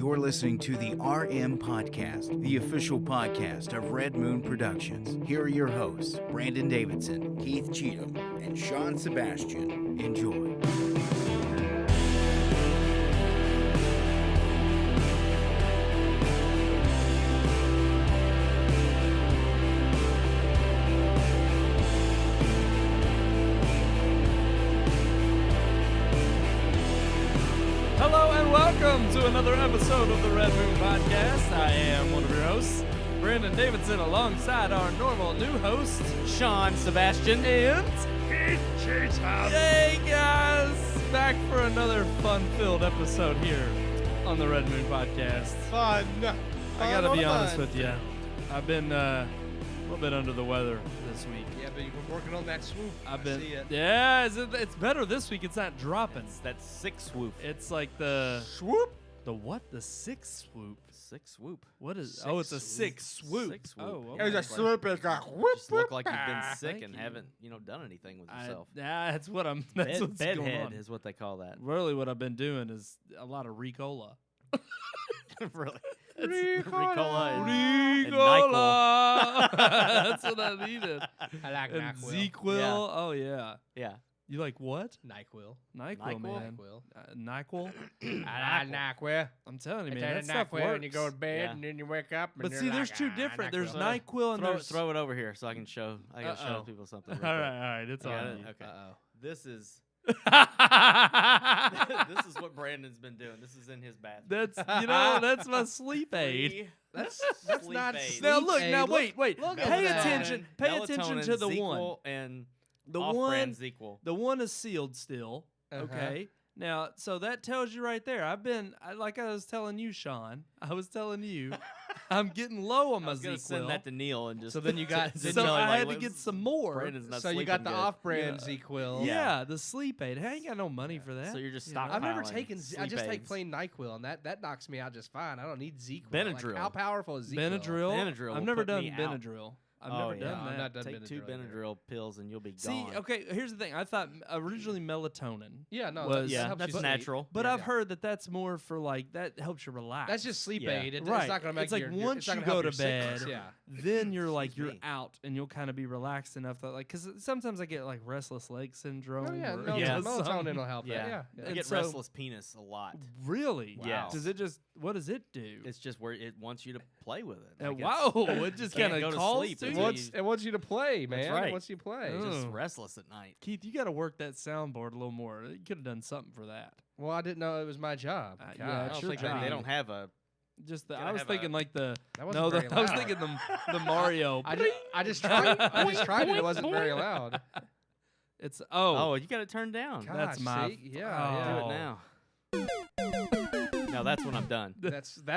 You're listening to the RMPodcast, the official podcast of Red Moon Productions. Here are your hosts, Brandon Davidson, Keith Cheatham, and Sean Sebastian. Enjoy. Welcome to another episode of the Red Moon Podcast. I am one of your hosts, Brandon Davidson, alongside our normal new host, Sean Sebastian, and Keith Cheatham. Hey guys, back for another fun-filled episode here on the Red Moon Podcast. Fun. I gotta be honest with you, I've been a little bit under the weather this week. Yeah, but you've been working on that swoop. I've been, see it. yeah, it's better this week. It's not dropping. It's that six swoop. It's like the Swoop? The what? The six swoop. Six swoop. What is? Six it's a swoop. six swoop. Six swoop. Oh, Yeah, okay. there's a swoop. It's like whoop, Just look like you've been sick Thank and you. haven't, done anything with yourself. That's what I'm. That's what's going Bedhead on. is what they call that. Really, what I've been doing is a lot of Ricola. Really? Ricola. and Ricola. That's what I needed. I like And NyQuil. ZQuil. Yeah. Oh yeah. Yeah. You like what? NyQuil. NyQuil, NyQuil? man. NyQuil. NyQuil. I like NyQuil. I'm telling you, I man, take that stuff NyQuil works. and you go to bed Yeah. and then you wake up. And But you're see, there's like, two different. There's NyQuil. NyQuil and there's. Throw it over here so I can show. I gotta show Uh-oh. people something. All real quick. right, it's I got on it? you. Okay. Uh-oh. This is this is what Brandon's been doing. This is in his bathroom. That's that's my sleep aid. Free That's sleep not aid. sleep Now look, aid. now Look- wait. look Pay at that. attention. Pay attention to the one. ZQuil and The off-brand one. ZQuil. The one is sealed still. Uh-huh. Okay. Now, so that tells you right there. Like I was telling you, Sean. I was telling you, I'm getting low on I my was gonna send ZQuil. that to Neil and just. So then you got- just So tell him, I like, had to "Look, get some more. Brandon's not So you sleeping got the good." off-brand Yeah. ZQL. Yeah, the sleep aid. I ain't got no money for that. So you're just you know? stockpiling. I've never taken. I sleep just take aids. plain NyQuil, and that knocks me out just fine. I don't need ZQuil. Benadryl. Like, how powerful is ZQuil? Benadryl. Benadryl I've will never put done me out. Benadryl. I've Oh, never yeah. done No, that. I'm not done Take two Benadryl either. Benadryl pills and you'll be See, gone. okay, here's the thing. I thought originally melatonin. Yeah, no, Was- that Yeah, helps that's you sleep. natural. But Yeah, I've yeah. heard that's more for like that helps you relax. That's just sleep Yeah. aid. It's Right. not going to make It's like your, once it's not you gonna help go your to bed, sickness, Yeah. then you're like Excuse you're me. out and you'll kind of be relaxed enough that like because sometimes I get like restless leg syndrome. Oh yeah, or, no, Yeah. melatonin something. will help. Yeah. That. Yeah. I And get so- restless penis a lot. Really? Wow. Does it just? What does it do? It's just where it wants you to play with it. Uh, Like, wow! It just can't kind go of to calls sleep to until you. you- It wants you to play, man. right. It wants you to play. Oh. It's just restless at night. Keith, you got to work that soundboard a little more. You could have done something for that. Well, I didn't know it was my job. Yeah, God, I it's don't your think job. they don't have a. Just Gotta I was have thinking a- like the that wasn't no, very I was loud. thinking the Mario. I just tried. I just tried it. It wasn't very loud. It's Oh, you got it turned down. God. that's my see? Yeah, Do oh. it now. No, that's when I'm done. That's his failure.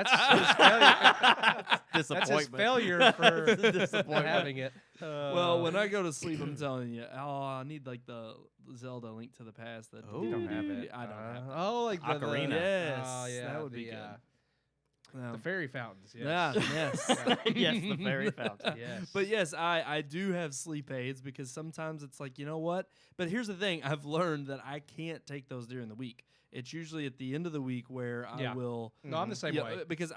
That's his Disappointment. failure for Disappointment. having it. Well, when I go to sleep, I'm telling you, I need like the Zelda Link to the Past. That Oh. You don't have it. I don't have it. Oh, like the Ocarina. Yes, Oh yeah, that would be the, good. The fairy fountains. Yes. Yeah, yes. Yes, the fairy fountain. Yes. But yes, I do have sleep aids because sometimes it's like, you know what? But here's the thing. I've learned that I can't take those during the week. It's usually at the end of the week where Yeah. I will. no, I'm the same Yeah, way. because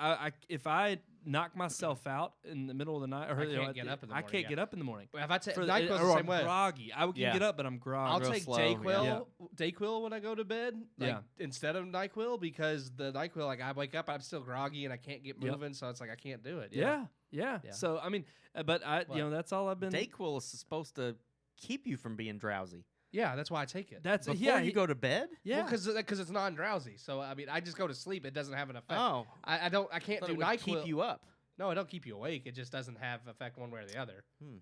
if I knock myself out in the middle of the night, or I you know, can't at get the- up in the I morning, can't yeah. get up in the morning. If I take For NyQuil's or the I'm same way. groggy. I can Yeah. get up, but I'm groggy. I'll real take slow, Dayquil when I go to bed, like, Yeah. instead of NyQuil, because the NyQuil, like I wake up, I'm still groggy and I can't get Yep. moving, so it's like I can't do it. Yeah. Yeah. So I mean, but What? that's all I've been. Dayquil is supposed to keep you from being drowsy. Yeah, that's why I take it. That's Before yeah. you go to bed? Yeah. because it's non-drowsy. So I mean, I just go to sleep. It doesn't have an effect. Oh, I can't thought do it would NyQuil. keep you up. No, it don't keep you awake. It just doesn't have effect one way or the other. Hmm.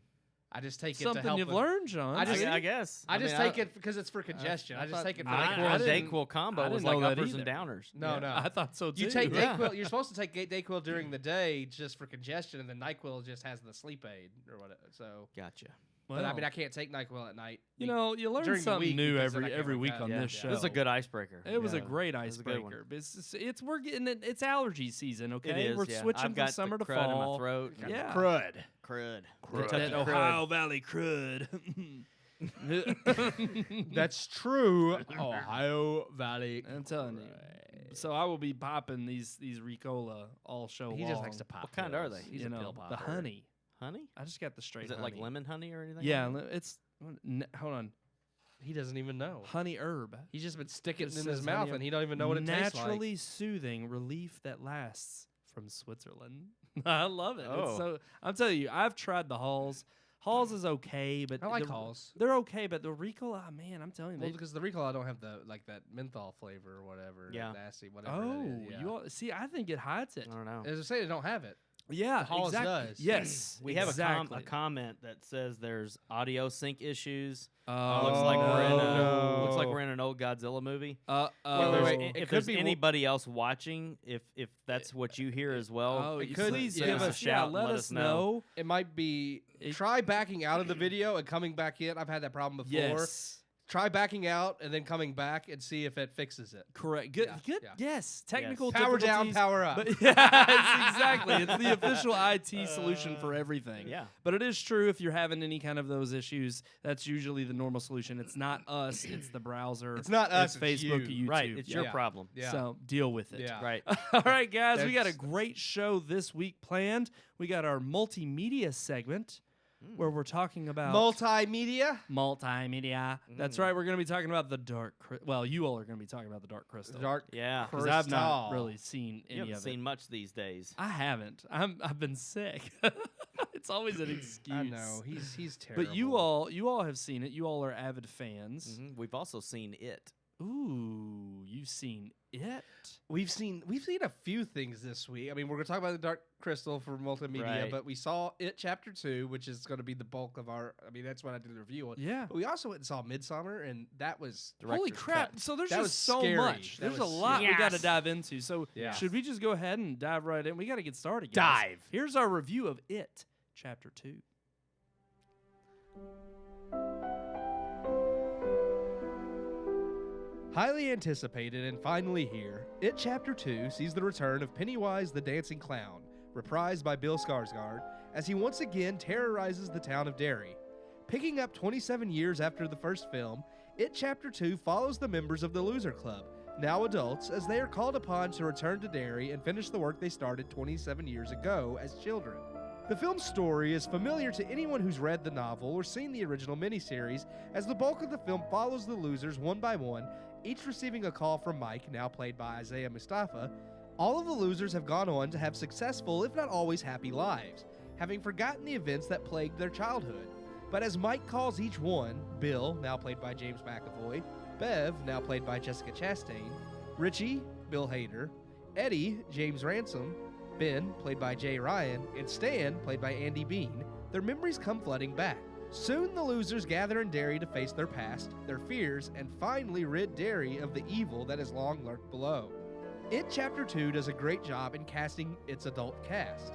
I just take it to Something help you've with- learned, John. I just- I guess. I just mean, take it because it's for congestion. I just thought take it for NyQuil like and didn't- Dayquil combo I was didn't know like that uppers and either. downers. No, no. I thought so too. You take Yeah. Dayquil. You're supposed to take Dayquil during the day just for congestion, and then NyQuil just has the sleep aid or whatever. So, Gotcha. but I mean, Well, I can't take NyQuil at night. you know, you learn during the something week new because then I every can't week wake up. on Yeah. this Yeah. show. This is a good icebreaker. It was a Yeah. great It was a good one. icebreaker. But it's we're getting it. It's allergy season. Okay, It is, we're yeah. switching I've from got the summer to crud in my fall. throat. Yeah. crud. Crud. That Kentucky Ohio Valley crud. That's true. Ohio Valley. I'm telling you. So I will be popping these Ricola all show long. He just likes to pop. What kind are pills. they? He's You a know, pill the popper. honey. Honey? I just got the straight. Is it honey. like lemon honey or anything? Yeah, it's hold on, He doesn't even know. honey herb. He's just been sticking it It in his says mouth, honey and he don't even know what it tastes like. Naturally soothing relief that lasts from Switzerland. I love it. Oh. It's so I'm telling you, I've tried the Halls. Halls is okay, but I like the- Halls. They're okay, but the Ricola, man, I'm telling you, Well, they, because the Ricola don't have the that menthol flavor or whatever. Yeah. that nasty whatever. oh, that is, yeah. you all see. I think it hides it. I don't know. As I say, they don't have it. Yeah, The Halls exactly. does. Yes, We have exactly. a comment that says there's audio sync issues. Oh, Looks like we're in no. looks like we're in an old Godzilla movie. Wait, If It could there's be anybody else watching, if that's what you hear as well, Oh, It you could- please yeah. give Give us us a shout and let let us us know. know. It might be. It- Try backing out of the video and coming back in. I've had that problem before. Yes, Try backing out and then coming back and see if it fixes it. correct. Good. Yeah, Good. yeah. Yes, technical Power down, difficulties, power up. But yes, exactly. It's the official IT solution for everything. yeah. But it is true if you're having any kind of those issues, that's usually the normal solution. It's not us, it's the browser. It's not us, it's Facebook, you. YouTube. Right, it's your Yeah. problem. Yeah. So deal with it. Yeah. Right. All right, guys, we got a That's- great show this week planned. We got our multimedia segment where we're talking about Multimedia. multimedia. That's right. We're going to be talking about the Dark Well, you all are going to be talking about the Dark Crystal. Dark. Yeah. Because I've not Crystal. really seen any You haven't of seen it. much these days. I haven't. I've been sick. It's always an excuse. I know he's terrible. But you all have seen it. You all are avid fans. We've also seen it. Ooh, you've seen it? We've seen a few things this week. I mean, we're gonna talk about the Dark Crystal for multimedia, Right. but we saw It Chapter 2, which is gonna be the bulk of our. I mean, that's what I did the review on. Yeah. But we also went and saw Midsommar, and that was Holy Director's crap. cut. So there's That just was so scary. much. That There's a was lot we got to Yes. dive into. So Yeah. should we just go ahead and dive right in? We got to get started, guys. Dive. Here's our review of It, Chapter 2. highly anticipated and finally here. It Chapter 2 sees the return of Pennywise the Dancing Clown, reprised by Bill Skarsgård, as he once again terrorizes the town of Derry. Picking up 27 years after the first film, It Chapter 2 follows the members of the Loser Club, now adults, as they are called upon to return to Derry and finish the work they started 27 years ago as children. The film's story is familiar to anyone who's read the novel or seen the original miniseries, as the bulk of the film follows the losers one by one, each receiving a call from Mike, now played by Isaiah Mustafa. All of the losers have gone on to have successful, if not always happy lives, having forgotten the events that plagued their childhood. But as Mike calls each one, Bill, now played by James McAvoy, Bev, now played by Jessica Chastain, Richie, Bill Hader, Eddie, James Ransom, Ben, played by Jay Ryan, and Stan, played by Andy Bean, their memories come flooding back. Soon the losers gather in Derry to face their past, their fears, and finally rid Derry of the evil that has long lurked below. It Chapter 2 does a great job in casting its adult cast.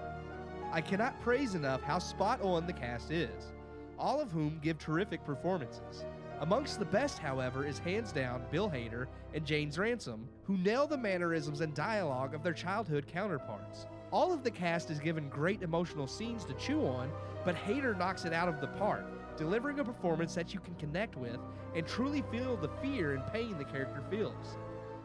I cannot praise enough how spot on the cast is, all of whom give terrific performances. Amongst the best, however, is hands down Bill Hader and James Ransom, who nail the mannerisms and dialogue of their childhood counterparts. All of the cast is given great emotional scenes to chew on, but Hader knocks it out of the park, delivering a performance that you can connect with and truly feel the fear and pain the character feels.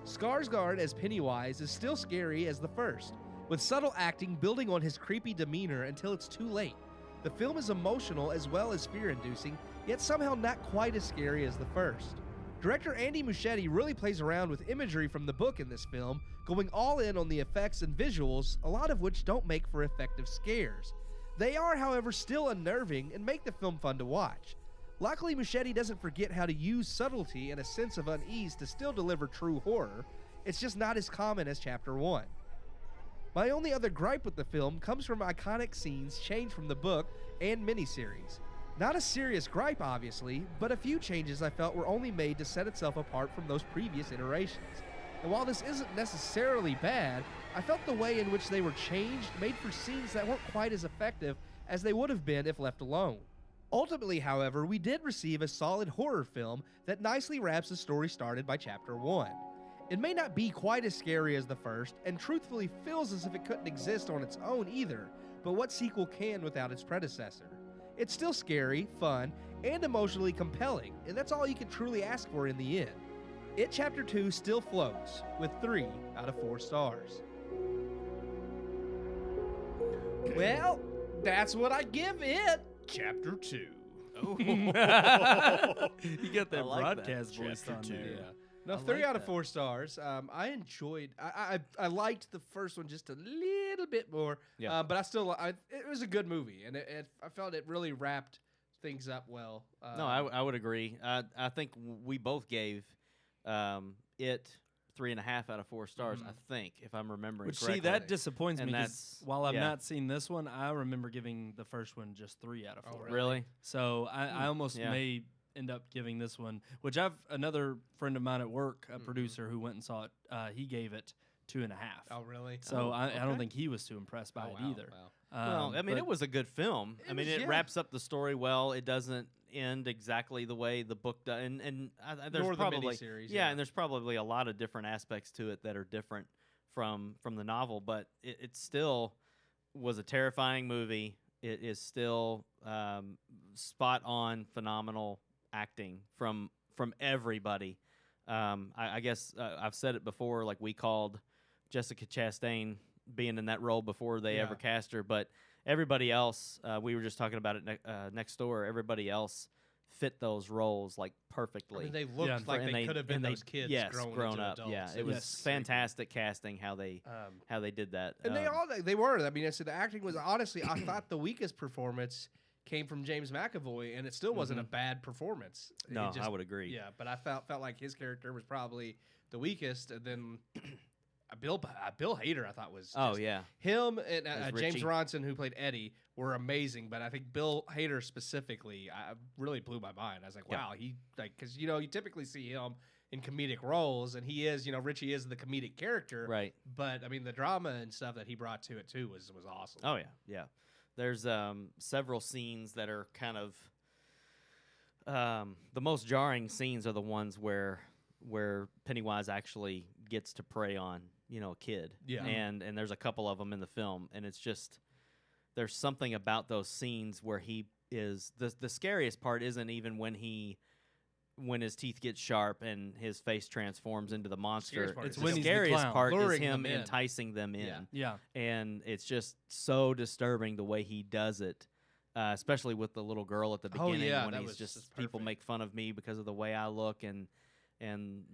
Skarsgård as Pennywise is still scary as the first, with subtle acting building on his creepy demeanor until it's too late. The film is emotional as well as fear-inducing, yet somehow not quite as scary as the first. Director Andy Muschietti really plays around with imagery from the book in this film, going all in on the effects and visuals, a lot of which don't make for effective scares. They are, however, still unnerving and make the film fun to watch. Luckily, Muschietti doesn't forget how to use subtlety and a sense of unease to still deliver true horror. It's just not as common as Chapter 1. My only other gripe with the film comes from iconic scenes changed from the book and miniseries. Not a serious gripe, obviously, but a few changes I felt were only made to set itself apart from those previous iterations. And while this isn't necessarily bad, I felt the way in which they were changed made for scenes that weren't quite as effective as they would have been if left alone. Ultimately, however, we did receive a solid horror film that nicely wraps the story started by Chapter 1. It may not be quite as scary as the first, and truthfully feels as if it couldn't exist on its own either, but what sequel can without its predecessor? It's still scary, fun, and emotionally compelling, and that's all you can truly ask for in the end. It Chapter 2 still floats with 3 out of 4 stars. Well, that's what I give It Chapter 2. You got I that like that. broadcast voice Chapter on two. there. Yeah. No, I 3 like out of that. 4 stars. I enjoyed. I liked the first one just a little bit more. Yeah. But it was a good movie, and I felt it really wrapped things up well. No, I would agree. I think we both gave it 3.5 out of 4 stars. I think, if I'm remembering Which, correctly. see, that disappoints And me because that's- while I've yeah. not seen this one, I remember giving the first one just 3 out of 4. Really? So I almost Yeah. may end up giving this one, which another friend of mine at work, a producer who went and saw it, he gave it 2.5. Oh, really? So I don't okay. think he was too impressed by it either. Wow. Well, I mean, it was a good film. I mean, was- it yeah. wraps up the story well. It doesn't end exactly the way the book does, and there's Nor the probably miniseries, yeah, yeah. and there's probably a lot of different aspects to it that are different from the novel. But it still was a terrifying movie. It is still spot on, phenomenal acting from everybody. I guess I've said it before. Like, we called Jessica Chastain being in that role before they Yeah. ever cast her, but everybody else, we were just talking about it next door. Everybody else fit those roles like perfectly. I mean, they looked Yeah, like And they could have been and they- those kids yes, grown up. into Yeah, adults. it was Yes. fantastic casting how they did that. And they were. I mean, I said the acting was honestly. I thought the weakest performance came from James McAvoy, and it still wasn't a bad performance. It No, I just- would agree. Yeah, but I felt like his character was probably the weakest, and then Bill Hader I thought was. Oh just- yeah, Him and As James Richie. Ronson, who played Eddie, were amazing. But I think Bill Hader specifically, I really blew my mind. I was like, Yeah. wow, because you typically see him in comedic roles, and he is, Richie is the comedic character, right. But I mean, the drama and stuff that he brought to it too was awesome. Oh yeah, yeah. There's several scenes that are kind of the most jarring scenes are the ones where Pennywise actually gets to prey on a kid. Yeah. And there's a couple of them in the film, and it's just there's something about those scenes where he is the scariest part isn't even when his teeth get sharp and his face transforms into the monster. Scariest part It's is when the he's the scariest clown. part is Luring him them in. enticing them in. Yeah. Yeah. And it's just so disturbing the way he does it, especially with the little girl at the Oh, beginning yeah, when that he's was just just people perfect. make fun of me because of the way I look, and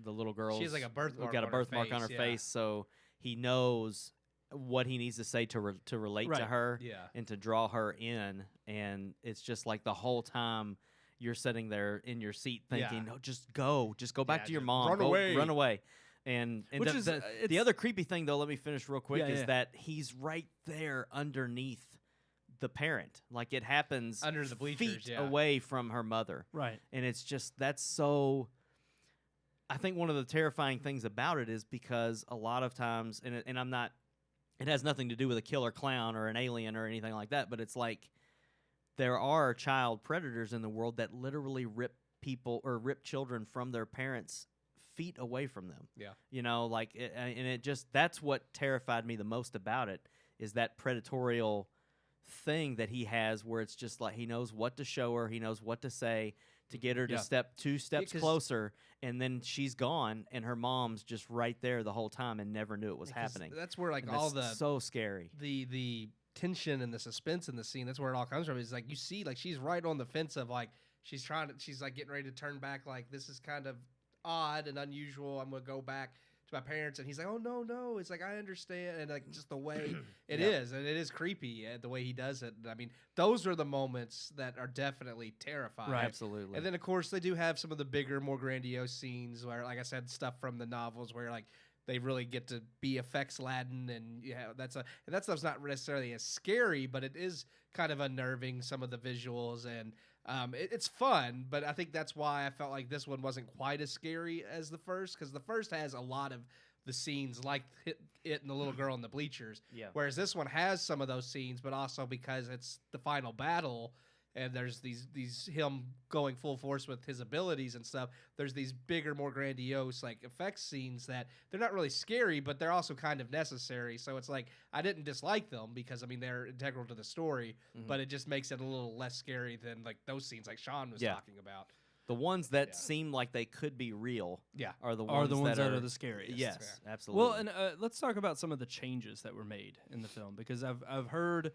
the little girl She has like a birthmark got a on her birthmark on her face, yeah. face, so he knows what he needs to say to relate to Right. her Yeah. and to draw her in, and it's just like the whole time you're sitting there in your seat thinking, Yeah. "No, just go back Yeah, to your just mom, run Go- away." run away." And Which is, the it's- other creepy thing, though, let me finish real quick, Yeah, is yeah. that he's right there underneath the parent. Like, it happens Under the bleachers, feet yeah. away from her mother. Right. And it's just, that's so... I think one of the terrifying things about it is because a lot of times, and I'm not... It has nothing to do with a killer clown or an alien or anything like that, but it's like there are child predators in the world that literally rip people or rip children from their parents' feet away from them. Yeah. And it just, that's what terrified me the most about it, is that predatorial thing that he has where it's just like he knows what to show her, he knows what to say to get her to Yeah. step 2 steps 'cause- closer, and then she's gone and her mom's just right there the whole time and never knew it was 'Cause happening. That's where And all that's the so scary. the tension and the suspense in the scene. That's where it all comes from. Is like you see, like she's right on the fence of like she's like getting ready to turn back. Like this is kind of odd and unusual. I'm gonna go back to my parents, and he's like, "Oh no!" It's like I understand, and like just the way it is, and it is creepy the way he does it. I mean, those are the moments that are definitely terrifying. Right. Absolutely. And then, of course, they do have some of the bigger, more grandiose scenes where, like I said, stuff from the novels where, like, they really get to be effects laden, and that stuff's not necessarily as scary, but it is kind of unnerving. Some of the visuals, and it's fun. But I think that's why I felt like this one wasn't quite as scary as the first, because the first has a lot of the scenes like it and the little girl in the bleachers. Yeah. Whereas this one has some of those scenes, but also because it's the final battle. And there's these him going full force with his abilities and stuff. There's these bigger, more grandiose like effects scenes that they're not really scary, but they're also kind of necessary. So it's like I didn't dislike them because I mean they're integral to the story, but it just makes it a little less scary than like those scenes like Sean was Yeah. talking about. The ones that Yeah. seem like they could be real Yeah. are the ones, that are the scariest. Yes, absolutely. Well, and let's talk about some of the changes that were made in the film, because I've heard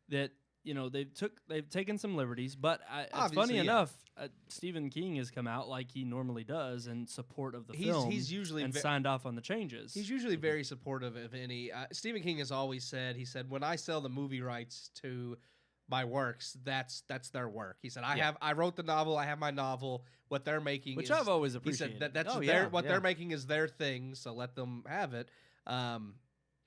that they've taken some liberties, but it's Obviously, funny yeah. enough, Stephen King has come out like he normally does in support of the film. He's usually and signed off on the changes. He's usually very supportive of any. Stephen King has always said, when I sell the movie rights to my works, that's their work. He said, I wrote the novel, I have my novel. What they're making, Which is, I've always he appreciated. said that's Oh, their yeah, what yeah. they're making is their thing, so let them have it.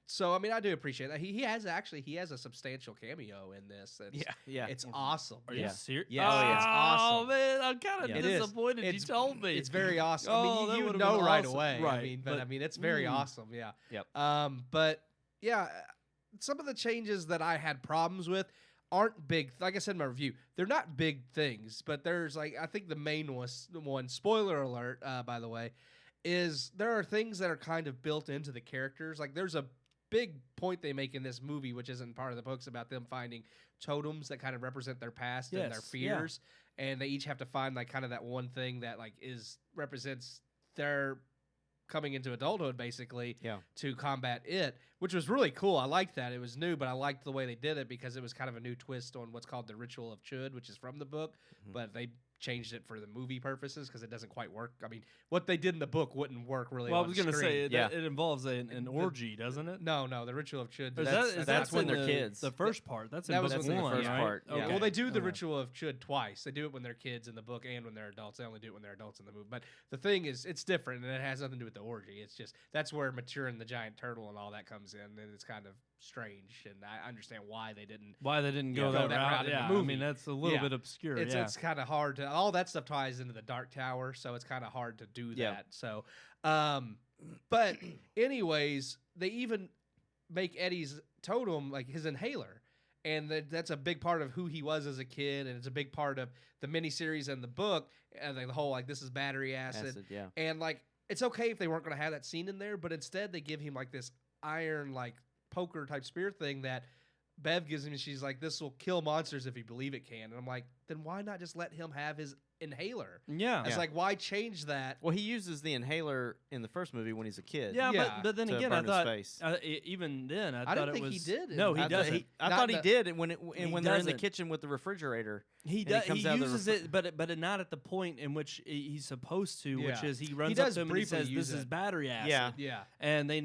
So I mean, I do appreciate that. He has a substantial cameo in this. yeah. It's awesome. Are Yeah. you serious? Yes, oh, it's awesome. Man, I'm kind of Yeah. It is. disappointed you told me. It's very awesome. Oh, I that mean, you would would've know been right awesome. away. Right, I mean, it's very awesome. Yeah. Yep. But yeah, some of the changes that I had problems with aren't big. Like I said in my review, they're not big things. But there's I think the main one. Spoiler alert, by the way, is there are things that are kind of built into the characters. Like there's a big point they make in this movie, which isn't part of the books, about them finding totems that kind of represent their past and their Yes, yeah. fears, and they each have to find kind of that one thing that represents their coming into adulthood, basically, to combat it, which was really cool. I liked that. It was new, but I liked the way they did it because it was kind of a new twist on what's called the Ritual of Chud, which is from the book, but they changed it for the movie purposes because it doesn't quite work. I mean, what they did in the book wouldn't work really. Well, I on was going to screen. say it involves an orgy, doesn't it? No, the Ritual of Chud. That's when they're kids. The first part. That's in That was book in the one, first right? part, Okay. yeah. Well, they do the Okay. Ritual of Chud twice. They do it when they're kids in the book and when they're adults. They only do it when they're adults in the movie. But the thing is, it's different, and it has nothing to do with the orgy. It's just that's where maturing the giant turtle and all that comes in, and it's kind of strange. And I understand why they didn't. Go that route. in the Yeah, I movie. mean that's a little bit obscure. It's kind of hard to. All that stuff ties into the Dark Tower, so it's kind of hard to do that. Yeah. So, but anyways, they even make Eddie's totem like his inhaler, and that's a big part of who he was as a kid, and it's a big part of the miniseries and the book, and the whole this is battery acid. yeah. And it's okay if they weren't going to have that scene in there, but instead they give him this iron poker type spear thing that Bev gives him, and she's like, this will kill monsters if you believe it can. And I'm like, then why not just let him have his inhaler? Yeah. It's why change that? Well, he uses the inhaler in the first movie when he's a kid. Yeah, Yeah. but then to again, burn I his thought face. even then I I thought didn't it think was he did. No, he I doesn't. I Not thought he the- did when He they're in the doesn't. kitchen with the refrigerator. He and does. comes He out of the uses it, but not at the point in which he's supposed to, which Yeah. is he runs does up to him and he briefly says, use "This is it. battery acid." Yeah. Yeah. And they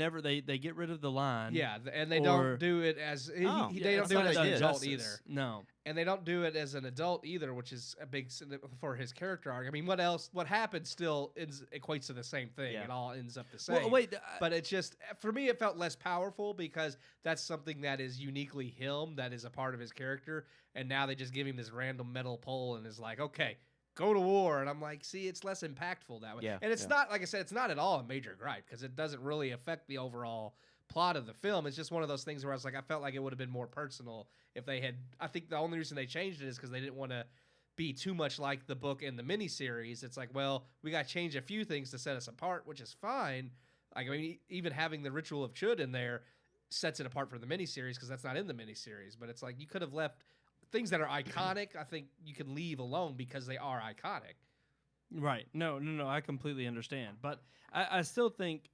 get rid of the line. Yeah, and they Or- don't do it as they Oh, don't it's do it not as an done adult justice. either, No. and they don't do it as an adult either, which is a big for his character arc. I mean, what else? What happens still equates to the same thing. Yeah. It all ends up the same. Well, wait. But it's just for me, it felt less powerful because that's something that is uniquely him, that is a part of his character. And now they just give him this random metal pole and is like, okay, go to war. And I'm like, see, it's less impactful that way. Yeah, And it's yeah. not, like I said, it's not at all a major gripe because it doesn't really affect the overall plot of the film. It's just one of those things where I was like, I felt like it would have been more personal if they had. I think the only reason they changed it is because they didn't want to be too much like the book and the miniseries. It's like, well, we got to change a few things to set us apart, which is fine. Like, I mean, even having the Ritual of Chud in there sets it apart from the miniseries because that's not in the miniseries. But it's like you could have left things that are iconic. I think you can leave alone because they are iconic. Right. No. I completely understand, but I still think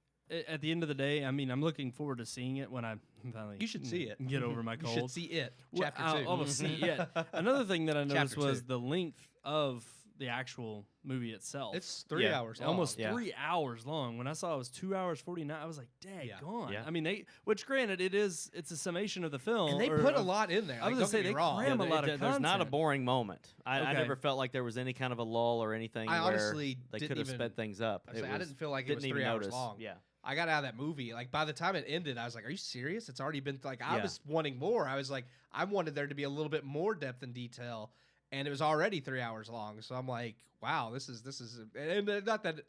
at the end of the day, I mean, I'm looking forward to seeing it when I finally You should see it. get over my You cold. should see it. Well, Chapter 2. I'll almost see it. Another thing that I noticed Chapter was 2. the length of the actual movie itself. It's 3 Yeah. hours long. almost Yeah. 3 hours long. When I saw it was 2 hours 49, I was like, "Dang, Yeah. gone." Yeah. I mean, which granted, it's a summation of the film, And they or put a of- lot in there. I was Like, gonna don't say get me they wrong. cram a lot of There's not a content. boring moment. I Okay. never felt like there was any kind of a lull or anything I where honestly they didn't could have even- sped things up. I didn't feel like it was didn't 3 even hours notice. long. Yeah. I got out of that movie. Like, by the time it ended, I was like, are you serious? It's already been, I Yeah. was wanting more. I was like, I wanted there to be a little bit more depth and detail. And it was already 3 hours long. So I'm like, wow, this is, and not that,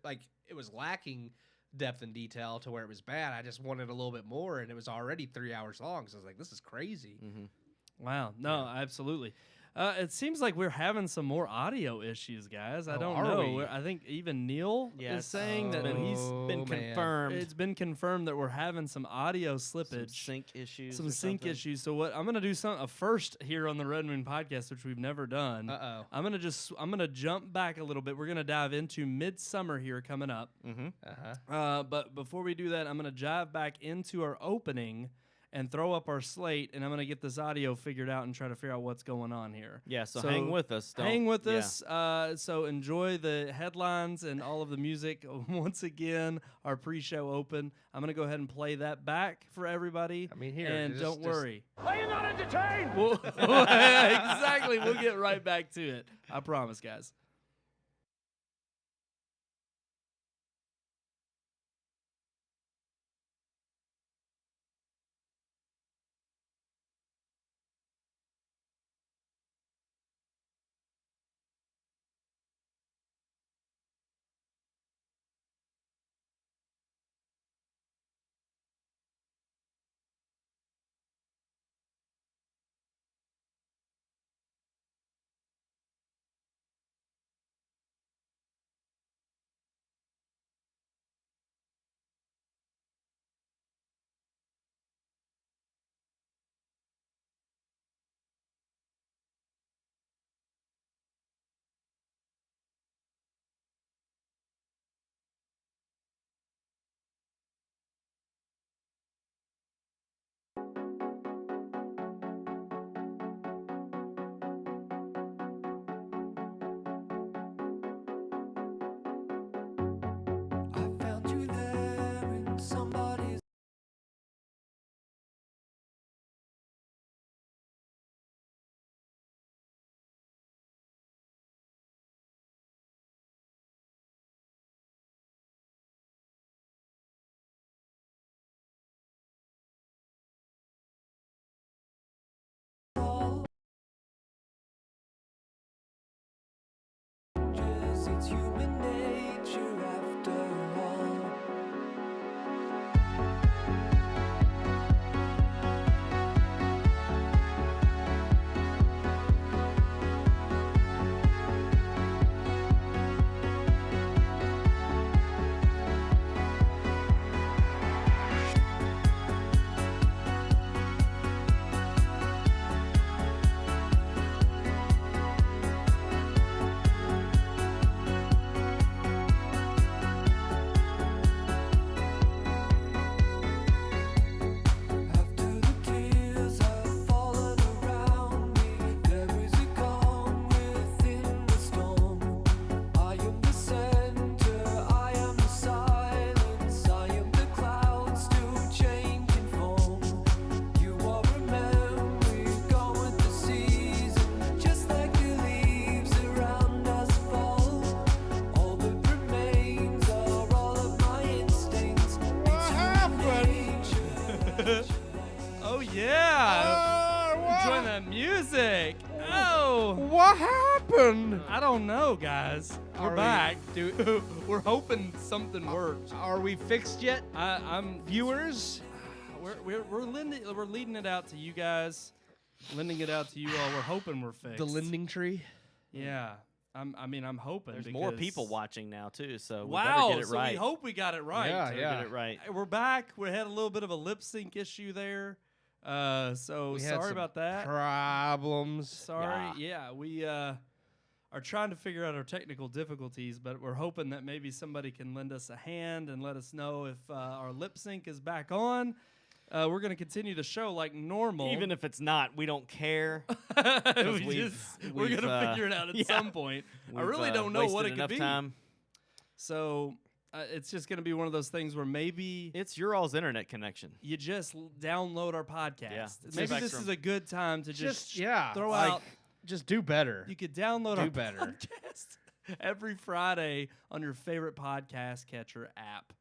it was lacking depth and detail to where it was bad. I just wanted a little bit more, and it was already 3 hours long. So I was like, this is crazy. Mm-hmm. Wow. No, absolutely. It seems like we're having some more audio issues, guys. I Oh, don't are know. we? I think even Neil Yeah, is saying that he's been man. confirmed. it's been confirmed that we're having some audio Some slippage, sync issues. some or sync something. issues. So what I'm gonna do a first here on the Red Moon podcast, which we've never done. Uh-oh. I'm gonna jump back a little bit. We're gonna dive into Midsummer here coming up. Mm-hmm. Uh-huh. But before we do that, I'm gonna dive back into our opening and throw up our slate, and I'm gonna get this audio figured out and try to figure out what's going on here. Yeah, so hang with us. Hang with yeah. us. So enjoy the headlines and all of the music. Once again, our pre-show open. I'm gonna go ahead and play that back for everybody. I mean, here, and don't worry. Are you not entertained? Exactly. We'll get right back to it. I promise, guys. I found you there in somebody's. It's human nature after all. After the tears have fallen around me, there is a calm within the storm. I am the center, I am the silence, I am the clouds still changing form. You are a memory gone with the season, just like the leaves around us fall. All that remains are all of my instincts. It's human nature. Oh yeah! Enjoying that music. Oh, What happened? I don't know, guys. We're Are we- back. We're hoping something works. Are we fixed yet, I'm viewers? we're leading it out to you guys, lending it out to you all. We're hoping we're fixed. The lending tree? Yeah. I'm hoping. There's more because- people watching now too, so we Wow. better get it So right. we hope we got it right. Yeah, Better yeah. get it right. We're back. We had a little bit of a lip sync issue there. So We had sorry some about that. Problems. Sorry. Yeah, we are trying to figure out our technical difficulties, but we're hoping that maybe somebody can lend us a hand and let us know if our lip sync is back on. We're going to continue the show like normal. Even if it's not, we don't care. we're we've, going to figure it out at yeah. some point. I We've, really don't know what wasted it could enough be. Time. So it's just going to be one of those things where maybe It's your all's internet connection. you just download our podcast. Yeah, it's Maybe a this spectrum. is a good time to just yeah. throw like, out. Just do better. You could download Do our better. podcast every Friday on your favorite podcast catcher app.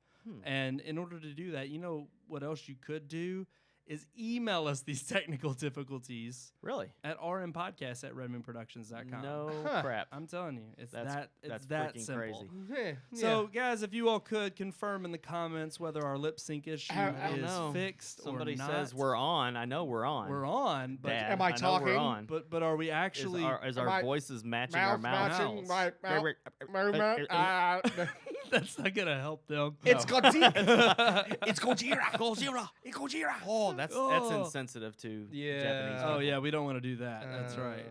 And in order to do that, you know what else you could do is email us these technical difficulties Really? at rmpodcast@redmoonproductions.com. No Huh. crap. I'm telling you, it's That's that freaking simple. crazy. So, guys, if you all could confirm in the comments whether our lip sync issue I don't is know. fixed Somebody or not. says we're on. I know we're on. We're on, but Dad, Am I know talking? We're on. but are we actually? Is Am our I- voices matching our mouths? movement. That's not gonna help them. It's Godzilla. It's Gojira. Gojira. It's Gojira. Oh, that's Oh. insensitive to Yeah. Japanese. Oh people. yeah, we don't want to do that. That's Uh. right.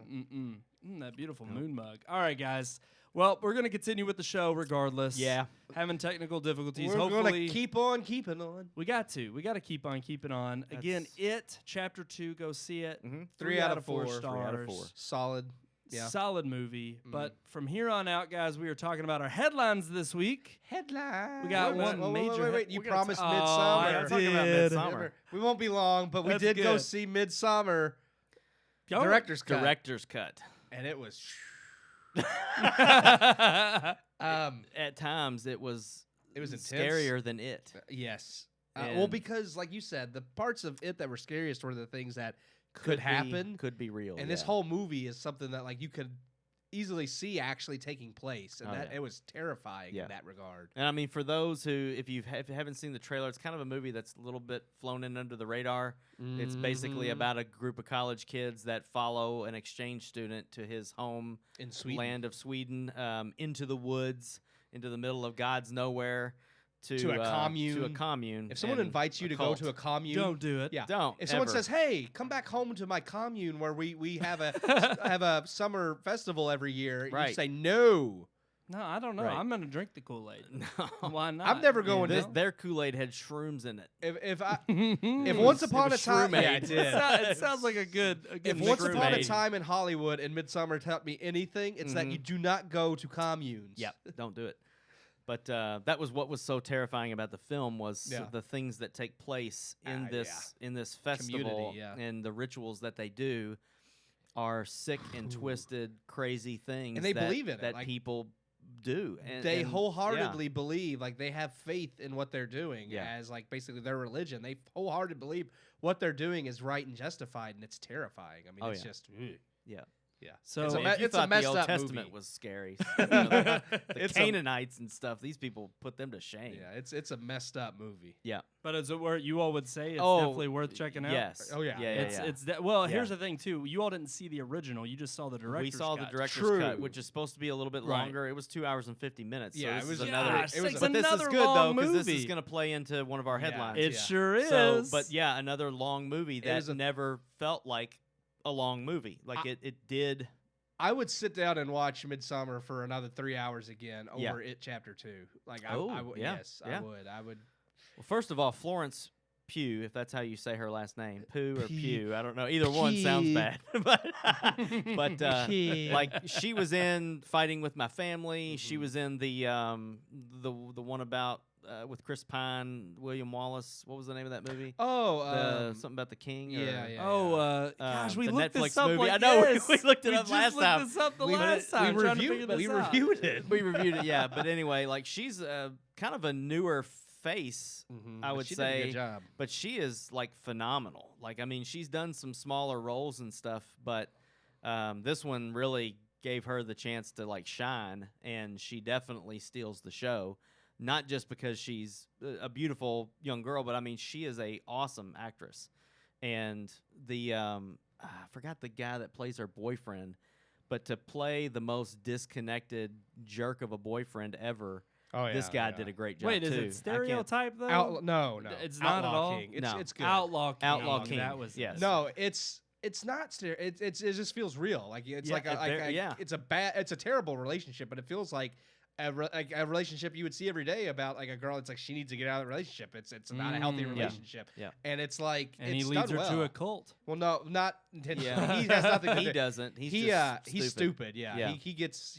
That beautiful moon mug. All right, guys. Well, we're gonna continue with the show regardless. Yeah. Having technical difficulties. We're Hopefully, gonna keep on keeping on. we got to keep on keeping on. Again, It Chapter 2. Go see it. Mhm. 3 out of 4. 4 3 out of stars. 4. Solid. Yeah. Solid movie. But from here on out, guys, we are talking about our headlines this week. Headline. We got one major Wait. You we're gonna promised ta- I Midsummer. gotta talk about did. Midsommar. We won't be long, but we That's did go good. see Midsummer Go. director's cut, Director's cut. and it was. At times, it was intense. scarier than it. Yes. Well, And- because like you said, the parts of it that were scariest were the things that could be- happen, could be real. and this yeah. whole movie is something that like you could easily see actually taking place, and Oh, that yeah. it was terrifying Yeah. in that regard. And I mean, for those who, if you haven't seen the trailer, it's kind of a movie that's a little bit flown in under the radar. It's basically Mhm. about a group of college kids that follow an exchange student to his home in Sweden. land of Sweden, into the woods, into the middle of God's nowhere, to To a commune. To a commune. If someone and invites you to go cult. to a commune, Don't do it. Yeah. Don't. If someone ever. says, "Hey, come back home to my commune where we have a have a summer festival every year," you Right. say no. No, I don't know. Right. I'm gonna drink the Kool-Aid. no. Why not? I'm never going you This, know? their Kool-Aid had shrooms in it. If I if if once It upon a was time, Shroom-aid. yeah, it did. it sounds like a good. If once mix. upon a Shroom-aid. time in Hollywood and Midsummer taught me anything, it's that Mhm. you do not go to communes. Yep, don't do it. But that was what was so terrifying about the film was Yeah. the things that take place in Ah, this festival Community, yeah. and the rituals that they do are sick and twisted, crazy things. And they that, believe in it, that like, people do. And, They and- wholeheartedly believe, like they have faith in what they're doing Yeah. as like basically their religion. They wholeheartedly believe what they're doing is right and justified, and it's terrifying. I mean, Oh, it's yeah. just Yeah. yeah. So It's a If me- you it's a thought messed the Old up Testament movie. was scary, you know, the It's a- Canaanites and stuff. These people put them to shame. Yeah, it's a messed up movie. Yeah. But is it where you all would say it's Oh, definitely worth checking out? Yes. Oh, yeah. Yeah. It's yeah. it's well. Yeah. Here's the thing too. You all didn't see the original. You just saw the director's We saw the cut. director's True. cut, which is supposed to be a little bit Right. longer. It was 2 hours and 50 minutes. Yeah, so it this was is another. Gosh, it was it's a- But this is another good though long because this is movie. going to play into one of our Yeah. headlines. It Yeah. sure is. So, but yeah, another long movie It that was a- never felt like a long movie. Like it did. I would sit down and watch Midsummer for another 3 hours again over Yeah. It Chapter 2. Like Oh, I would, yeah, yes, yeah. I would. Well, first of all, Florence Pugh, if that's how you say her last name, Pugh or P- Pugh, I don't know. Either one sounds P- bad, but like she was in Fighting with My Family. She was in the one about with Chris Pine, William Wallace. What was the name of that movie? Oh, Something about the king. yeah, or- yeah. Oh, gosh, we the looked Netflix this up. movie. Like, I know, yes. we looked it We up just last looked time. this up the We- last time. we trying to figure reviewed this we out. reviewed it. We reviewed it, yeah. But anyway, like she's kind of a newer face, Mhm. I But would she did a say. good job. But she is like phenomenal. Like I mean, she's done some smaller roles and stuff, but this one really gave her the chance to like shine, and she definitely steals the show. Not just because she's a beautiful young girl, but I mean she is a awesome actress. And the I forgot the guy that plays her boyfriend, but to play the most disconnected jerk of a boyfriend ever, Oh yeah, this guy did a great job Wait, too. is I it can't- stereotype though? No. It's not at Outlaw all? King. It's No. it's good. Outlaw King. Outlaw King. That was Yes. No, it's not it just feels real. Like it's Yeah, like yeah. it's a terrible relationship, but it feels like a relationship you would see every day about like a girl. It's like she needs to get out of the relationship. It's not a healthy Mm. Yeah. relationship. Yeah. And it's like And it's he leads her done to well. a cult. Well, no, not intentionally. Yeah. He has nothing to He do. doesn't. He's He just he's stupid. Yeah. Yeah. He gets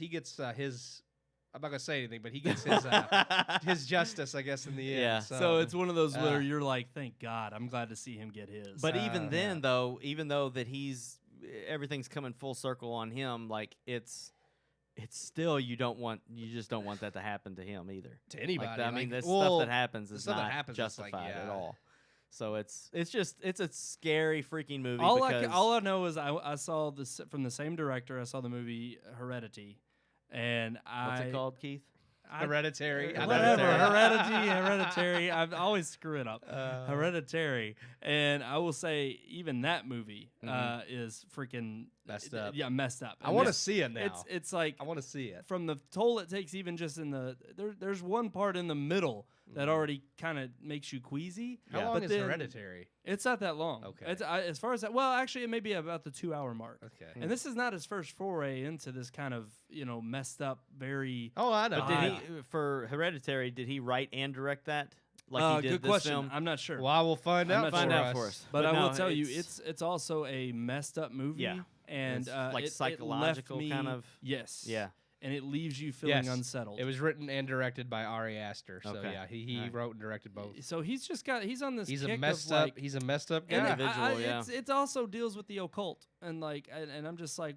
his. I'm not gonna say anything, but he gets his justice, I guess, in the end. Yeah. So it's one of those where uh, you're like, thank God, I'm glad to see him get his. But even then, yeah. though, even though that everything's coming full circle on him, like it's still you just don't want that to happen to him either. to anybody. Like, I mean, like, the well, stuff that happens the is stuff that not happens is like, justified at yeah. all. So it's a scary freaking movie. All because I know is I saw this from the same director. I saw the movie Heredity, and what's it called, Keith? Hereditary. Whatever. Hereditary. I always screw it up. Hereditary. And I will say, even that movie is freaking Messed up. Yeah, messed up. I want to see it now. It's like I want to see it. from the toll it takes, even just in there's one part in the middle that already kind of makes you queasy. How long But is then Hereditary? It's not that long. Okay. It's, as far as that, well, actually, it may be about the 2-hour mark. Okay. And this is not his first foray into this kind of messed up, very. Oh, I know. But did he for Hereditary? Did he write and direct that? Like he did good this question. film? I'm not sure. Well, I will find I'm out. not for sure. us. for us. But I no, will tell you, it's also a messed up movie. Yeah. And It's like it psychological left me, kind of- Yes. Yeah. And it leaves you feeling Yes. unsettled. It was written and directed by Ari Aster. So Okay. yeah, he Alright. wrote and directed both. So he's on this. He's kick a messed of up. like, He's a messed up and guy. Individual, yeah. It also deals with the occult and like, and I'm just like,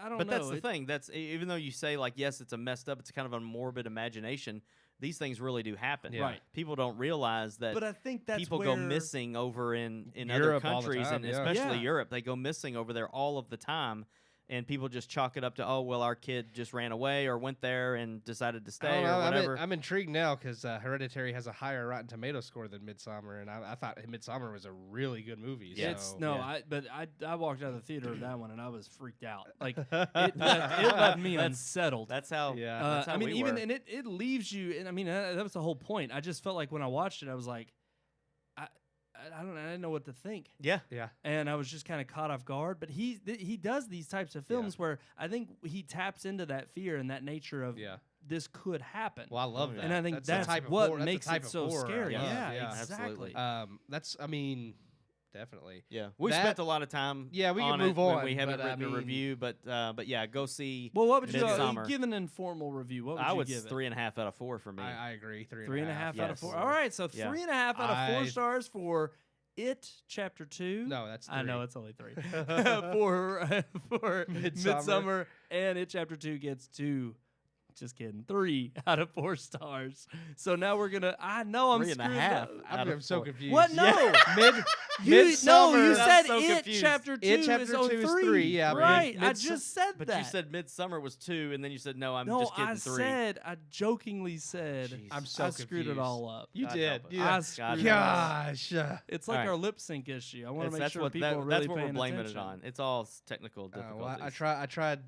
I don't But know. that's the thing. That's even though you say like yes, it's a messed up. It's kind of a morbid imagination. These things really do happen. Yeah. Right. People don't realize that. But I think that's people where, go missing over in other Europe all the countries time, and yeah. especially Yeah. Europe. They go missing over there all of the time, and people just chalk it up to, oh well, our kid just ran away or went there and decided to I stay don't or know, whatever. I'm intrigued now because Hereditary has a higher Rotten Tomato score than Midsommar, and I thought Midsommar was a really good movie. Yeah. It's so, no, yeah. I walked out of the theater of that one and I was freaked out. Like it left me unsettled. That's how. Yeah. That's how I mean, we even were. and it leaves you. And I mean, that was the whole point. I just felt like when I watched it, I was like, I didn't know what to think, yeah. Yeah. and I was just kind of caught off guard. But he does these types of films where I think he taps into that fear and that nature of Yeah. this could happen. Well, I love And that. and I think the that's type of what horror- that's the makes type it of so horror I scary. love. Yeah, absolutely. exactly. That's, I mean, definitely. Yeah, we That- spent a lot of time. Yeah, we can on move it when on, We haven't but, I written a mean- review, but yeah, go see. Well, what would you Midsommar. give an informal review? What would I you would give it? 3.5 out of 4 for me. I agree. 3.5 out of Yes. 4. All right, so Yeah. 3.5 out of 4 I- stars for It Chapter 2. No, that's I know 3. it's only 3. for Midsummer, and It Chapter 2 gets 2. Just kidding. 3 out of 4 stars. So now we're gonna. I know I'm 3.5 screwed up. out of I'm so 4. confused. What? No. You You said so It confused. Chapter 2 It is Chapter only 2 is 3. 3, yeah, but right. I Mids- just said But that. you said Midsummer was 2, and then you said no. I'm no. just kidding. I 3. said. I jokingly said. Jeez. I'm so I screwed it confused. all up. You God did. help us. Yeah. I screwed it all up. Gosh. It's like All right. our lip sync issue. I want to make that's sure what people are really that's what we're paying blaming attention. it on. It's all technical difficulties. Well, I tried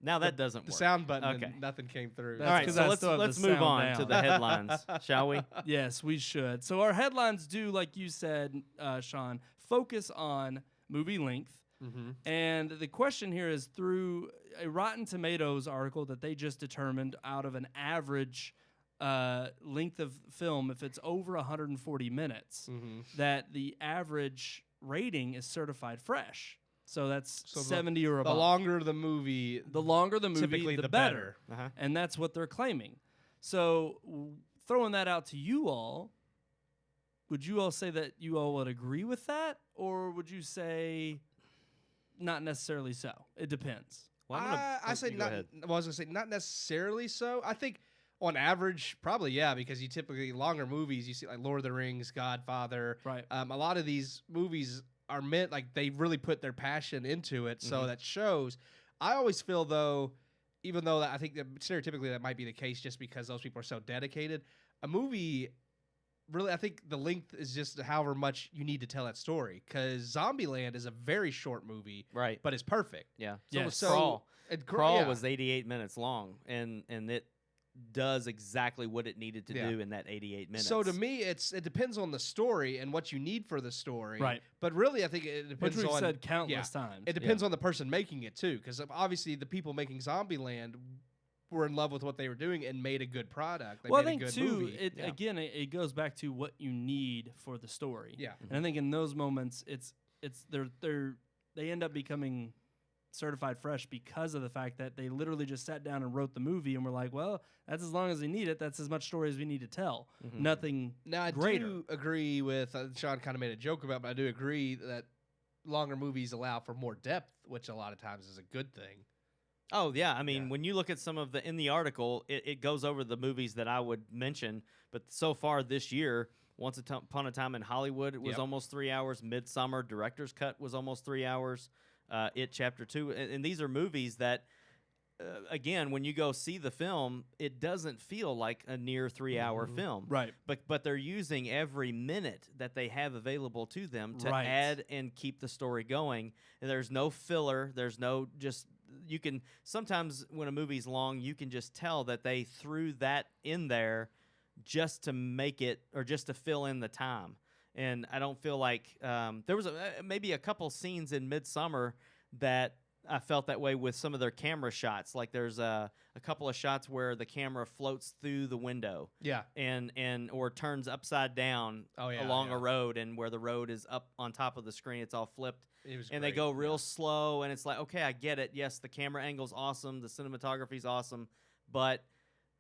now that doesn't the work. sound button Okay. and nothing came through. That's All right, 'cause so I let's still have the move sound on to down. the headlines, shall we? Yes, we should. So our headlines do, like you said, Sean, focus on movie length. Mm-hmm. And the question here is through a Rotten Tomatoes article that they just determined out of an average length of film, if it's over 140 minutes, Mm-hmm. that the average rating is certified fresh. So that's So the- 70 or The above. longer the movie, The longer the movie, typically the the better. better. Uh-huh. And that's what they're claiming. So throwing that out to you all, would you all say that you all would agree with that? Or would you say not necessarily so? It depends. Well, I'm gonna- I say you go not. ahead. Well, I was gonna say not necessarily so. I think on average, probably yeah, because you typically longer movies. You see like Lord of the Rings, Godfather. Right. A lot of these movies are meant like they really put their passion into it, so Mhm. that shows. I always feel though, even though I think that stereotypically that might be the case, just because those people are so dedicated. A movie, really, I think the length is just however much you need to tell that story. Because Zombieland is a very short movie, Right. but it's perfect. Yeah. So Yes. was So- Crawl. And Crawl yeah. was 88 minutes long, and it does exactly what it needed to Yeah. do in that 88 minutes. So to me, it depends on the story and what you need for the story. Right. But really, I think it Which depends we've on. said countless times. It depends on the person making it too, because obviously the people making Zombieland were in love with what they were doing and made a good product. They well, I made think a good too. movie. It Yeah. again, it goes back to what you need for the story. Yeah. And I think in those moments, they end up becoming certified fresh because of the fact that they literally just sat down and wrote the movie and were like, well, that's as long as we need it. That's as much story as we need to tell. Mhm. Nothing Now I greater. do agree with Sean. Kind of made a joke about, but I do agree that longer movies allow for more depth, which a lot of times is a good thing. Oh yeah, I mean, Yeah. when you look at some of in the article, it goes over the movies that I would mention. But so far this year, Once Upon a Time in Hollywood was Yep. almost 3 hours. Midsummer director's cut was almost 3 hours. It Chapter 2, and these are movies that, again, when you go see the film, it doesn't feel like a near 3-hour film. Right. But they're using every minute that they have available to them to Right. add and keep the story going. And there's no filler. There's no just you can sometimes when a movie's long, you can just tell that they threw that in there just to make it or just to fill in the time. And I don't feel like there was maybe a couple scenes in Midsummer that I felt that way with some of their camera shots. Like there's a couple of shots where the camera floats through the window Yeah. and or turns upside down along a road, and where the road is up on top of the screen, it's all flipped. It was And they great, go real slow, and it's like, okay, I get it. Yes, the camera angle's awesome, the cinematography's awesome, but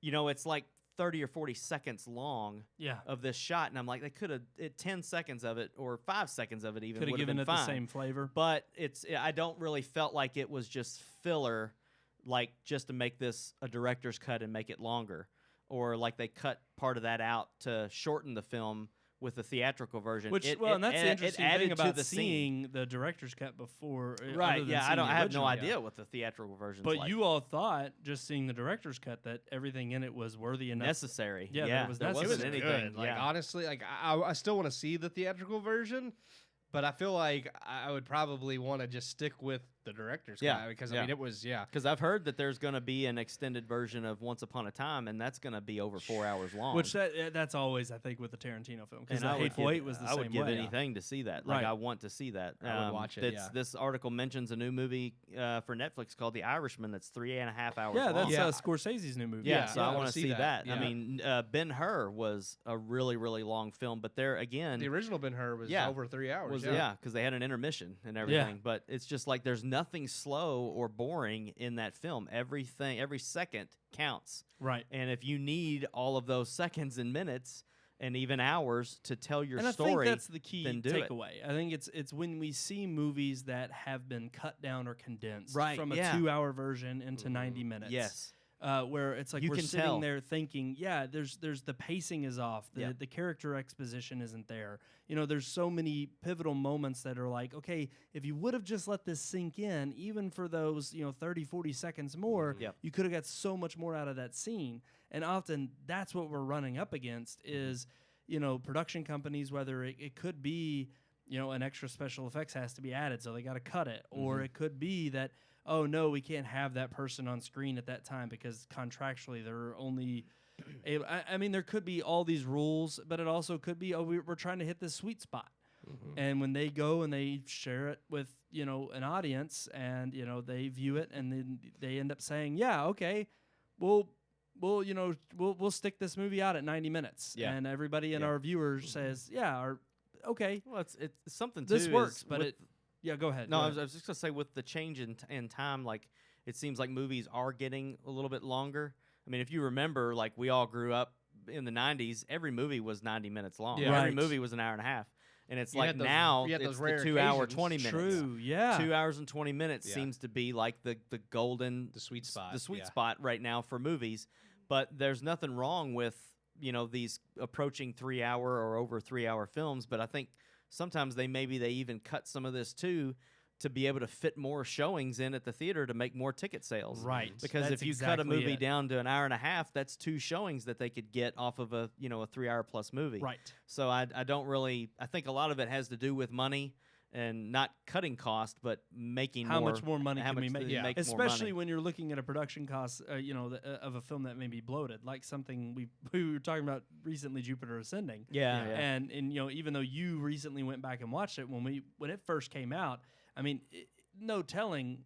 it's like 30 or 40 seconds long Yeah. of this shot, and I'm like, they could have 10 seconds of it or 5 seconds of it even Could have would given been it fine. the same flavor. But I don't really felt like it was just filler, like just to make this a director's cut and make it longer, or like they cut part of that out to shorten the film with the theatrical version. Which, and that's the interesting thing to about the seeing the director's cut before. Right? other than Yeah, seeing the I have no original idea cut. what the theatrical version. But like. you all thought, just seeing the director's cut, that everything in it was worthy enough. necessary. Yeah, that yeah, it was there necessary. wasn't It was anything. good. Like yeah. honestly, like I still want to see the theatrical version, but I feel like I would probably want to just stick with the director's Yeah, cut because I yeah. mean it was Because I've heard that there's going to be an extended version of Once Upon a Time, and that's going to be over 4 hours long. Which that's always, I think, with the Tarantino film. Because And the I would Hateful give- Eight was the I same would give way. anything to see that. Like Right. I want to see that. I would watch it, yeah. This article mentions a new movie for Netflix called The Irishman that's 3.5 hours Yeah, long. that's Yeah. Scorsese's new movie. Yeah, so yeah, I I want wanna to see see that. that. I Yeah. mean, Ben-Hur was a really, really long film, but there again, the original Ben-Hur was Yeah. over 3 hours. was yeah. because they had an intermission and everything. But it's just like there's nothing slow or boring in that film. Every second counts. Right. And if you need all of those seconds and minutes and even hours to tell your And story, I think that's the key then do it. takeaway. I think it's when we see movies that have been cut down or condensed Right, from a yeah. 2-hour version into 90 minutes. Yes. Where it's like You we're can sitting tell. there thinking, there's the pacing is off, Yeah. the character exposition isn't there. There's so many pivotal moments that are like, okay, if you would have just let this sink in, even for those 30, 40 seconds more, Yep. you could have got so much more out of that scene. And often that's what we're running up against is, production companies, whether it could be, an extra special effects has to be added, so they got to cut it, or it could be that, oh no, we can't have that person on screen at that time because contractually they're only able, I mean, there could be all these rules, but it also could be, we're trying to hit this sweet spot. And when they go and they share it with an audience, and they view it, and then they end up saying, yeah, okay, we'll stick this movie out at 90 minutes, Yeah. and everybody in Yeah. our viewers says, yeah, okay, Well, it's something this too works, is but with- yeah, go ahead. No, go I ahead. was just gonna say with the change in time, like it seems like movies are getting a little bit longer. I mean, if you remember, like we all grew up in the '90s, every movie was 90 minutes long. Yeah. Every Right. movie was an hour and a half, and it's You like had those- now you had it's those the rare 2 hour occasions. 20 minutes. True, yeah. 2 hours and 20 minutes Yeah. seems to be like the golden The sweet spot. the sweet yeah. spot right now for movies. But there's nothing wrong with these approaching 3 hour or over 3 hour films. But I think sometimes they even cut some of this too to be able to fit more showings in at the theater to make more ticket sales. Right. Because That's if you cut a exactly movie it. down to an hour and a half, that's 2 showings that they could get off of a 3 hour plus movie. Right. So I don't really. I think a lot of it has to do with money and not cutting cost, but making How more, much more money how can we much make? to make more Especially money. when you're looking at a production cost, of a film that may be bloated, like something we were talking about recently, Jupiter Ascending. Yeah, yeah. And even though you recently went back and watched it when it first came out, I mean, no telling,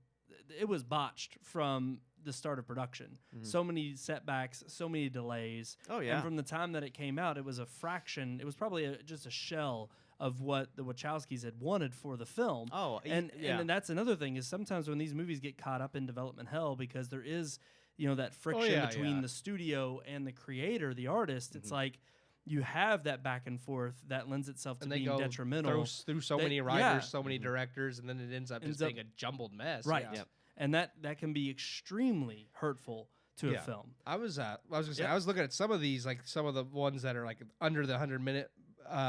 it was botched from the start of production. So many setbacks, so many delays. Oh, yeah. And from the time that it came out, it was a fraction. It was probably just a shell of what the Wachowskis had wanted for the film. Oh, and yeah. and that's another thing is sometimes when these movies get caught up in development hell because there is that friction yeah, between yeah. the studio and the creator, the artist. It's like you have that back and forth that lends itself to And they being go detrimental. through so many yeah. writers, so many directors, and then it ends up Ends just up- being a jumbled mess. Right. Yeah. Yep. And that can be extremely hurtful to a Yeah. film. I was gonna say Yeah. I was looking at some of these, like some of the ones that are like under the 100-minute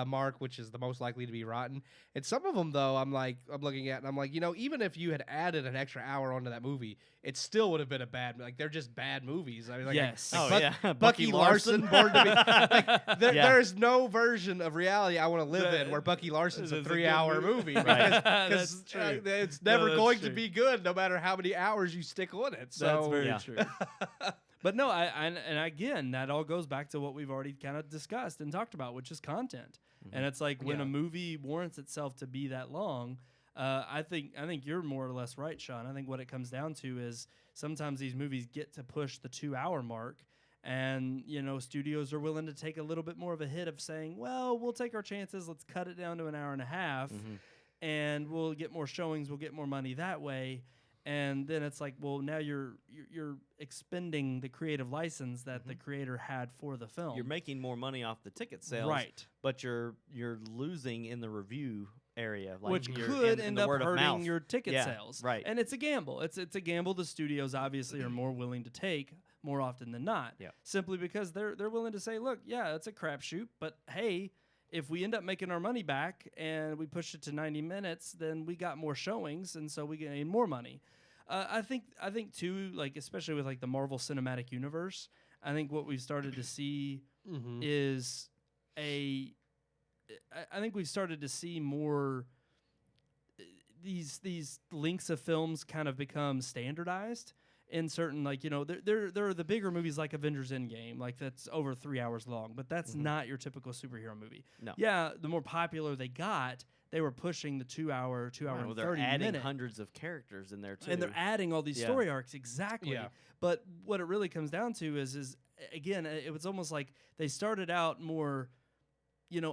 mark, which is the most likely to be rotten. And some of them, though, I'm looking at and I'm like, even if you had added an extra hour onto that movie, it still would have been a bad. Like they're just bad movies. I mean, Yes. Bucky Larson, Born to Be. There's no version of reality I want to live in where Bucky Larson's a 3-hour movie. Because it's never going to be good, no matter how many hours you stick on it. So that's very true. But no, and again, that all goes back to what we've already kind of discussed and talked about, which is content. And it's like when a movie warrants itself to be that long, I think you're more or less right, Sean. I think what it comes down to is sometimes these movies get to push the 2-hour mark, and studios are willing to take a little bit more of a hit of saying, well, we'll take our chances, let's cut it down to an hour and a half, and we'll get more showings, we'll get more money that way. And then it's like, well, now you're expending the creative license that the creator had for the film. You're making more money off the ticket sales, right? But you're losing in the review area, like which you're could in end the up word of hurting mouth. your ticket sales, right? And it's a gamble. It's a gamble the studios obviously are more willing to take more often than not. Simply because they're willing to say, look, it's a crapshoot, but hey, if we end up making our money back and we push it to 90 minutes, then we got more showings, and so we gain more money. I think too, like especially with like the Marvel Cinematic Universe, I think what we've started to see is I think we've started to see more these lengths of films kind of become standardized in certain, like, there are the bigger movies like Avengers Endgame, like that's over 3 hours long, but that's not your typical superhero movie. No. Yeah, the more popular they got, they were pushing the 2 hour and 30 minute. They're adding hundreds of characters in there too, and they're adding all these story arcs. Exactly. Yeah. But what it really comes down to is again, it was almost like they started out more,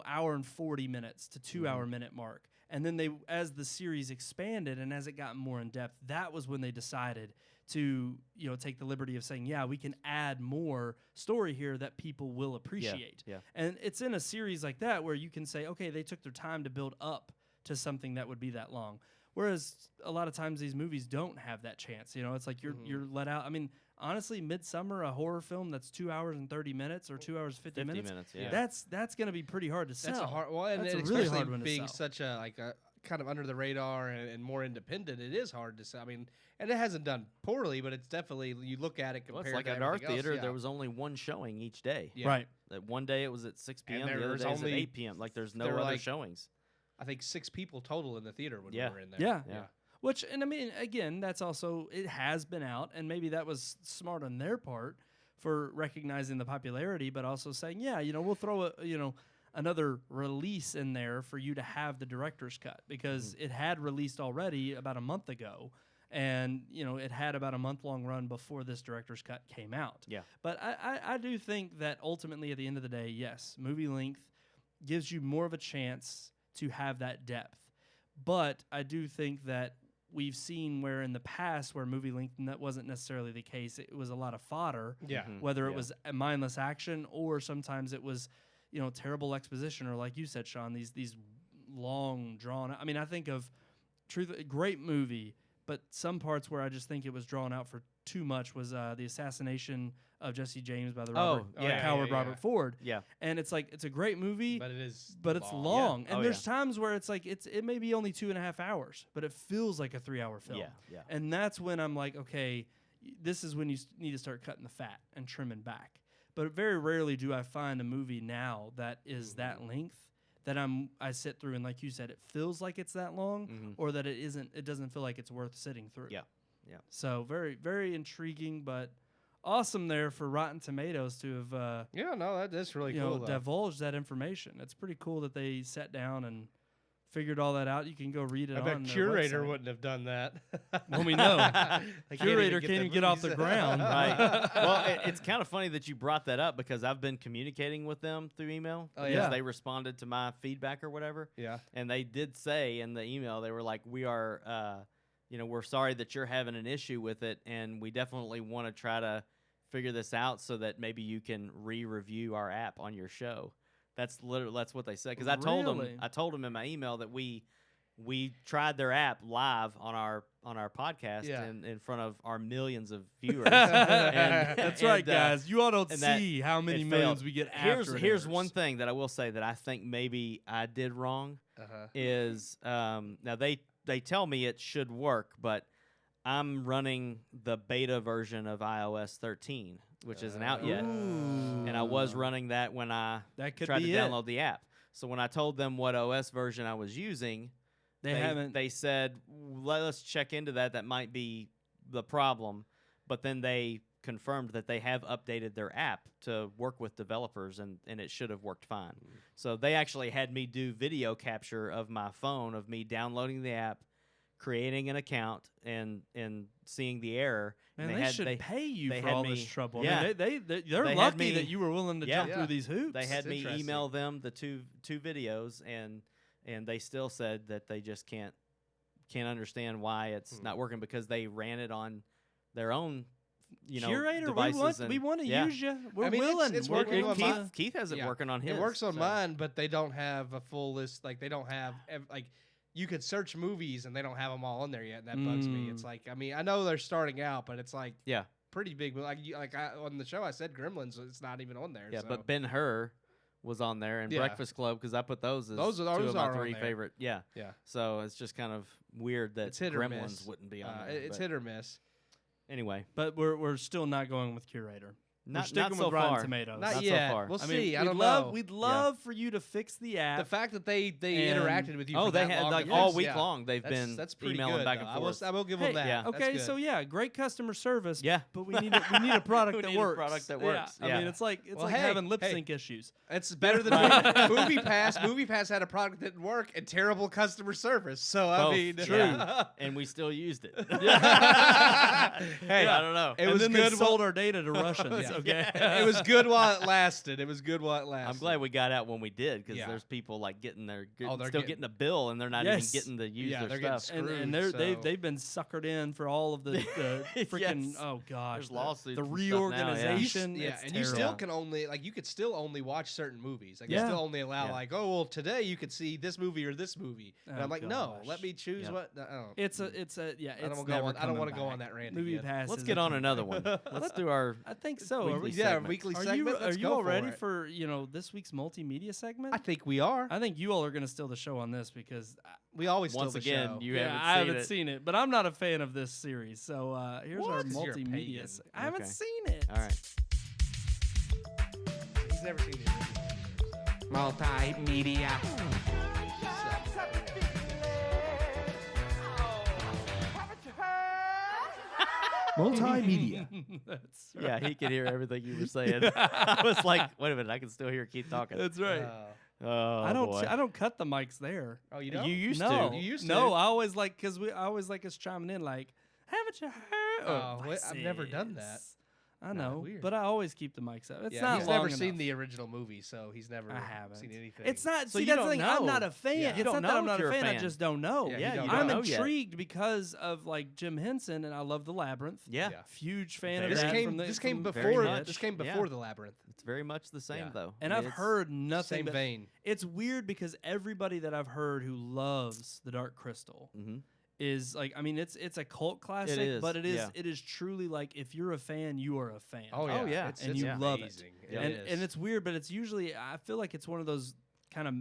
hour and 40 minutes to 2 hour minute mark, and then as the series expanded and as it got more in depth, that was when they decided to take the liberty of saying, we can add more story here that people will appreciate. And it's in a series like that where you can say, okay, they took their time to build up to something that would be that long. Whereas a lot of times these movies don't have that chance. It's like you're let out. I mean, honestly, Midsummer, a horror film that's 2 hours and 30 minutes or 2 hours 50 minutes, that's going to be pretty hard to sell. That's a hard one, and that's really especially hard one to being sell. such a kind of under the radar and more independent, it is hard to sell. I mean, and it hasn't done poorly, but it's definitely, you look at it compared it's like to at our everything theater, else, there was only one showing each day. Right. That one day it was at 6 p.m., And the other day it was at 8 p.m. Like there's no there were other like, showings. I think 6 people total in the theater when we were in there. Yeah. Which, and I mean, again, that's also, it has been out, and maybe that was smart on their part for recognizing the popularity, but also saying, we'll throw another release in there for you to have the director's cut, because it had released already about a month ago, and it had about a month-long run before this director's cut came out. But I do think that ultimately at the end of the day, yes, movie length gives you more of a chance to have that depth. But I do think that we've seen where in the past where movie length, that wasn't necessarily the case. It was a lot of fodder, whether it was a mindless action or sometimes it was, terrible exposition, or like you said, Sean, these long drawn. I mean, I think of great movie, but some parts where I just think it was drawn out for too much was the assassination of Jesse James by the coward Robert Ford. And it's like, it's a great movie, but it's long. And there's times where it's like it may be only 2.5 hours, but it feels like a 3-hour film. And that's when I'm like, okay, this is when you need to start cutting the fat and trimming back. But very rarely do I find a movie now that is that length that I sit through and, like you said, it feels like it's that long, or that it doesn't feel like it's worth sitting through. So very, very intriguing, but awesome there for Rotten Tomatoes to have that's really cool, divulged that information. It's pretty cool that they sat down and figured all that out. You can go read it on their website. I bet Curator wouldn't have done that. Well, we know. Curator can't even get off the ground. Right. Well, it's kind of funny that you brought that up, because I've been communicating with them through email. Because they responded to my feedback or whatever. And they did say in the email, they were like, we are, we're sorry that you're having an issue with it, and we definitely want to try to figure this out so that maybe you can re-review our app on your show. That's what they said, because I told them in my email that we we tried their app live on our podcast Yeah. in front of our millions of viewers. That's right, guys. You all don't and that see how many it millions failed. we get Here's after it here's airs. one thing that I will say that I think maybe I did wrong is now they tell me it should work, but I'm running the beta version of iOS 13, which isn't out yet, and I was running that when I That could tried be to it. download the app. So when I told them what OS version I was using, They haven't. They said, let us check into that. That might be the problem. But then they confirmed that they have updated their app to work with developers, and it should have worked fine. So they actually had me do video capture of my phone of me downloading the app, creating an account, and seeing the error. Man, And they had- should pay you they for had all me- this trouble. yeah. I mean, they're They had lucky me- that you were willing to Yeah. jump Yeah. through these hoops. They had me interesting. email them the two videos, and they still said that they just can't understand why it's not working because they ran it on their own, Curator, devices. we want to yeah. use you. We're I mean, willing. it's We're working gonna on keep- mine. Keith has it Yeah. working on his. It works on so- mine, but they don't have a full list. Like they don't have like you could search movies and they don't have them all in there yet, and that bugs me. It's like I mean I know they're starting out, but it's like Yeah, pretty big. But on the show I said Gremlins, it's not even on there. yeah. so. But Ben-Hur was on there, and Yeah. Breakfast Club because I put those as Those two are of my on three there. favorite. Yeah, yeah, so it's just kind of weird that it's hit or Gremlins miss. wouldn't be on there. It's but hit or miss. anyway, But we're still not going with Curator. We're not sticking so with Rotten far. Tomatoes. Not so yet. far. We'll I see. mean, I don't love, know. We'd love for you to fix the app. The fact that they And- interacted with you. Oh, for they that had long like to all fix, week yeah. long. They've been That's pretty emailing good, back though. and forth. I will give Hey, them that. yeah. That's okay, good. so yeah, great customer service. Yeah. but we need a product We that need a works. product that Yeah, works, I yeah. mean, it's like Well, like hey, having lip hey. sync issues. It's better than Movie Pass. Movie Pass had a product that didn't work and terrible customer service. So I Both, mean, yeah. And we still used it. Hey, I don't know. It And was then good. they sold our data to Russians. Yeah. Okay, It was good while it lasted. It was good while it lasted. I'm glad we got out when we did because Yeah. there's people like getting their Oh, they're still getting- getting a bill and they're not Yes. even getting to use Yeah, their they're getting stuff. and screwed, they've so- they've been suckered in for all of the freaking Yes. oh gosh There's the- lawsuits the and stuff now, yeah. reorganization. Yeah, it's and you still terrible. can only you could still only watch certain movies. Like Yeah. you still only allow Yeah. like, oh well, today you could see this movie or this movie. And Oh, I'm like, no, gosh. let me choose Yep. what. I don't. It's a yeah. I don't It's wanna go never on- I don't wanna coming go on back. that rant Movie again. Pass. Let's isn't get on coming another back. one. Let's do our. I think so. Are Weekly we, yeah, segment. weekly are segment. you Let's are go you all ready it. for this week's multimedia segment? I think we are. I think you all are going to steal the show on this because We always steal Once the again, show. you yeah, haven't I seen haven't it. seen it, but I'm not a fan of this series. So here's our What? 'Cause you're a multimedia. pagan. I haven't Okay. seen it. All right. He's never seen the original. Multimedia. Multimedia. That's Yeah, he could hear everything you were saying. I was like, wait a minute, I can still hear Keith talking. That's right. Oh, I don't. boy. I don't cut the mics there. Oh, you don't? You used no, to. You used no. to. I always like because I always like us chiming in like, haven't you heard? Oh, wait, I've never done that. I know, weird. but I always keep the mics up. It's Yeah, not he's long never seen enough. the original movie, so he's never I haven't seen anything. It's not. So see, you that's the don't thing. I'm know. not a fan. Yeah. It's You don't not that know I'm if not you're a a fan. I fan. just don't know. Yeah, Yeah, you you don't I'm know yet. intrigued because of like Jim Henson, and I love the Labyrinth. Yeah, Yeah. Huge fan Very of This that. came. from the, This came from- very before. much. This came Yeah. before the Labyrinth. it's very much the same Yeah. though. And I I've mean, heard nothing. Same but vein. It's weird because everybody that I've heard who loves The Dark Crystal Mhm. is like, I mean, it's a cult classic, is, but yeah. it is truly like if you're a fan, you are a fan. Oh yeah, Oh, yeah. It's, And it's you love it. amazing. Yeah. and is. and it's weird, but it's usually I feel like it's one of those kind of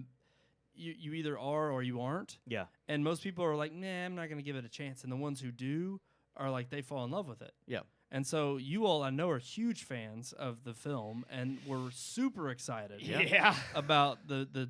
you either are or you aren't. Yeah, And most people are like, nah, I'm not gonna give it a chance. And the ones who do are like they fall in love with it. yeah. And so you all I know are huge fans of the film and we're super excited about the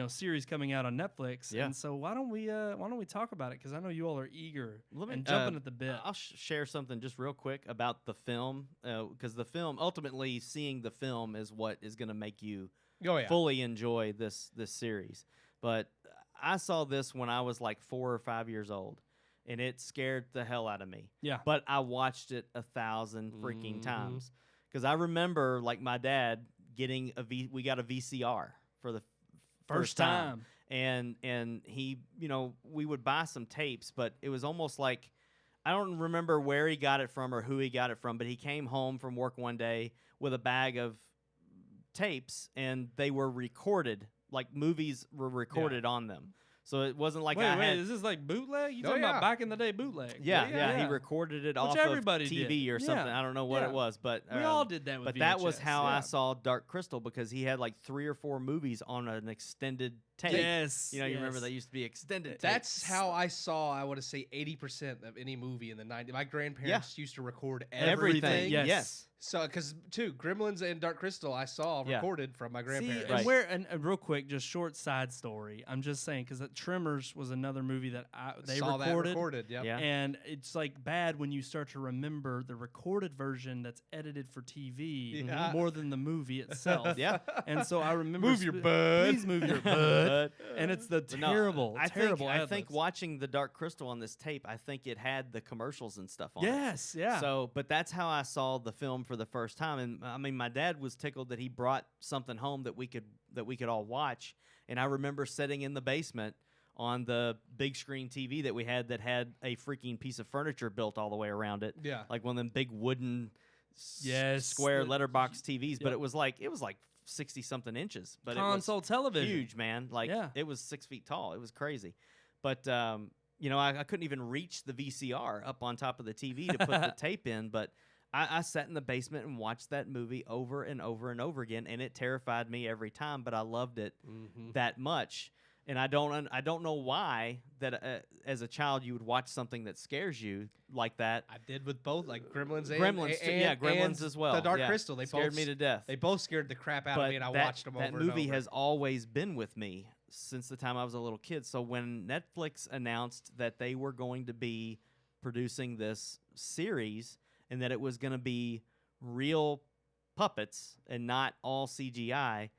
series coming out on Netflix. Yeah. And so why don't we talk about it? Because I know you all are eager Let me- and jumping at the bit. I'll share something just real quick about the film because the film ultimately seeing the film is what is going to make you Oh yeah. fully enjoy this series. But I saw this when I was like 4 or 5 years old, and it scared the hell out of me. Yeah. But I watched it 1,000 freaking Mhm. times because I remember like my dad getting we got a VCR for the first time. And he, we would buy some tapes, but it was almost like I don't remember where he got it from or who he got it from, but he came home from work one day with a bag of tapes and they were recorded, like movies were recorded on them. So it wasn't like wait, I had. is this like bootleg? You Oh, talking yeah. about back in the day bootleg? Yeah, he recorded it off of everybody TV did. or something. Yeah. I don't know what Yeah. it was, but We all did that with But that was VHS, how I yeah. saw Dark Crystal, because he had like 3 or 4 movies on an extended tape. Yes. You know, you remember yes. they used to be extended tapes. That's how I saw, I want to say, 80% of any movie in the 90s. My grandparents used to record everything. everything. Yes. So, because, Gremlins and Dark Crystal, I saw Yeah. recorded from my See, grandparents. and and real quick, just short side story. I'm just saying because Tremors was another movie that they saw recorded. that recorded, yep. Yeah. And it's like bad when you start to remember the recorded version that's edited for TV Yeah. more than the movie itself. Yeah. And so I remember Move your bud. Please move your bud. And it's the But no, terrible, I terrible. think ad-libs. watching the Dark Crystal on this tape, I think it had the commercials and stuff on it. Yes, yeah. So, but that's how I saw the film for the first time, and I mean, my dad was tickled that he brought something home that we could all watch, and I remember sitting in the basement on the big screen TV that we had that had a freaking piece of furniture built all the way around it, Yeah. like one of them big wooden, Yes, square the- letterbox TVs, but yep. it was like 60 something inches, but console it was television. huge, man. Like Yeah. it was 6 feet tall. It was crazy, but you know, I couldn't even reach the VCR up on top of the TV to put the tape in, but I sat in the basement and watched that movie over and over and over again, and it terrified me every time, but I loved it that much. And I don't know why that as a child you would watch something that scares you like that. I did with both, like Gremlins and Gremlins, too. Yeah, Gremlins and as well. The Dark Yeah. Crystal, they Scared both me to death. They both scared the crap out of me, and I watched them over that and movie over. has always been with me since the time I was a little kid. So when Netflix announced that they were going to be producing this series and that it was going to be real puppets and not all CGI,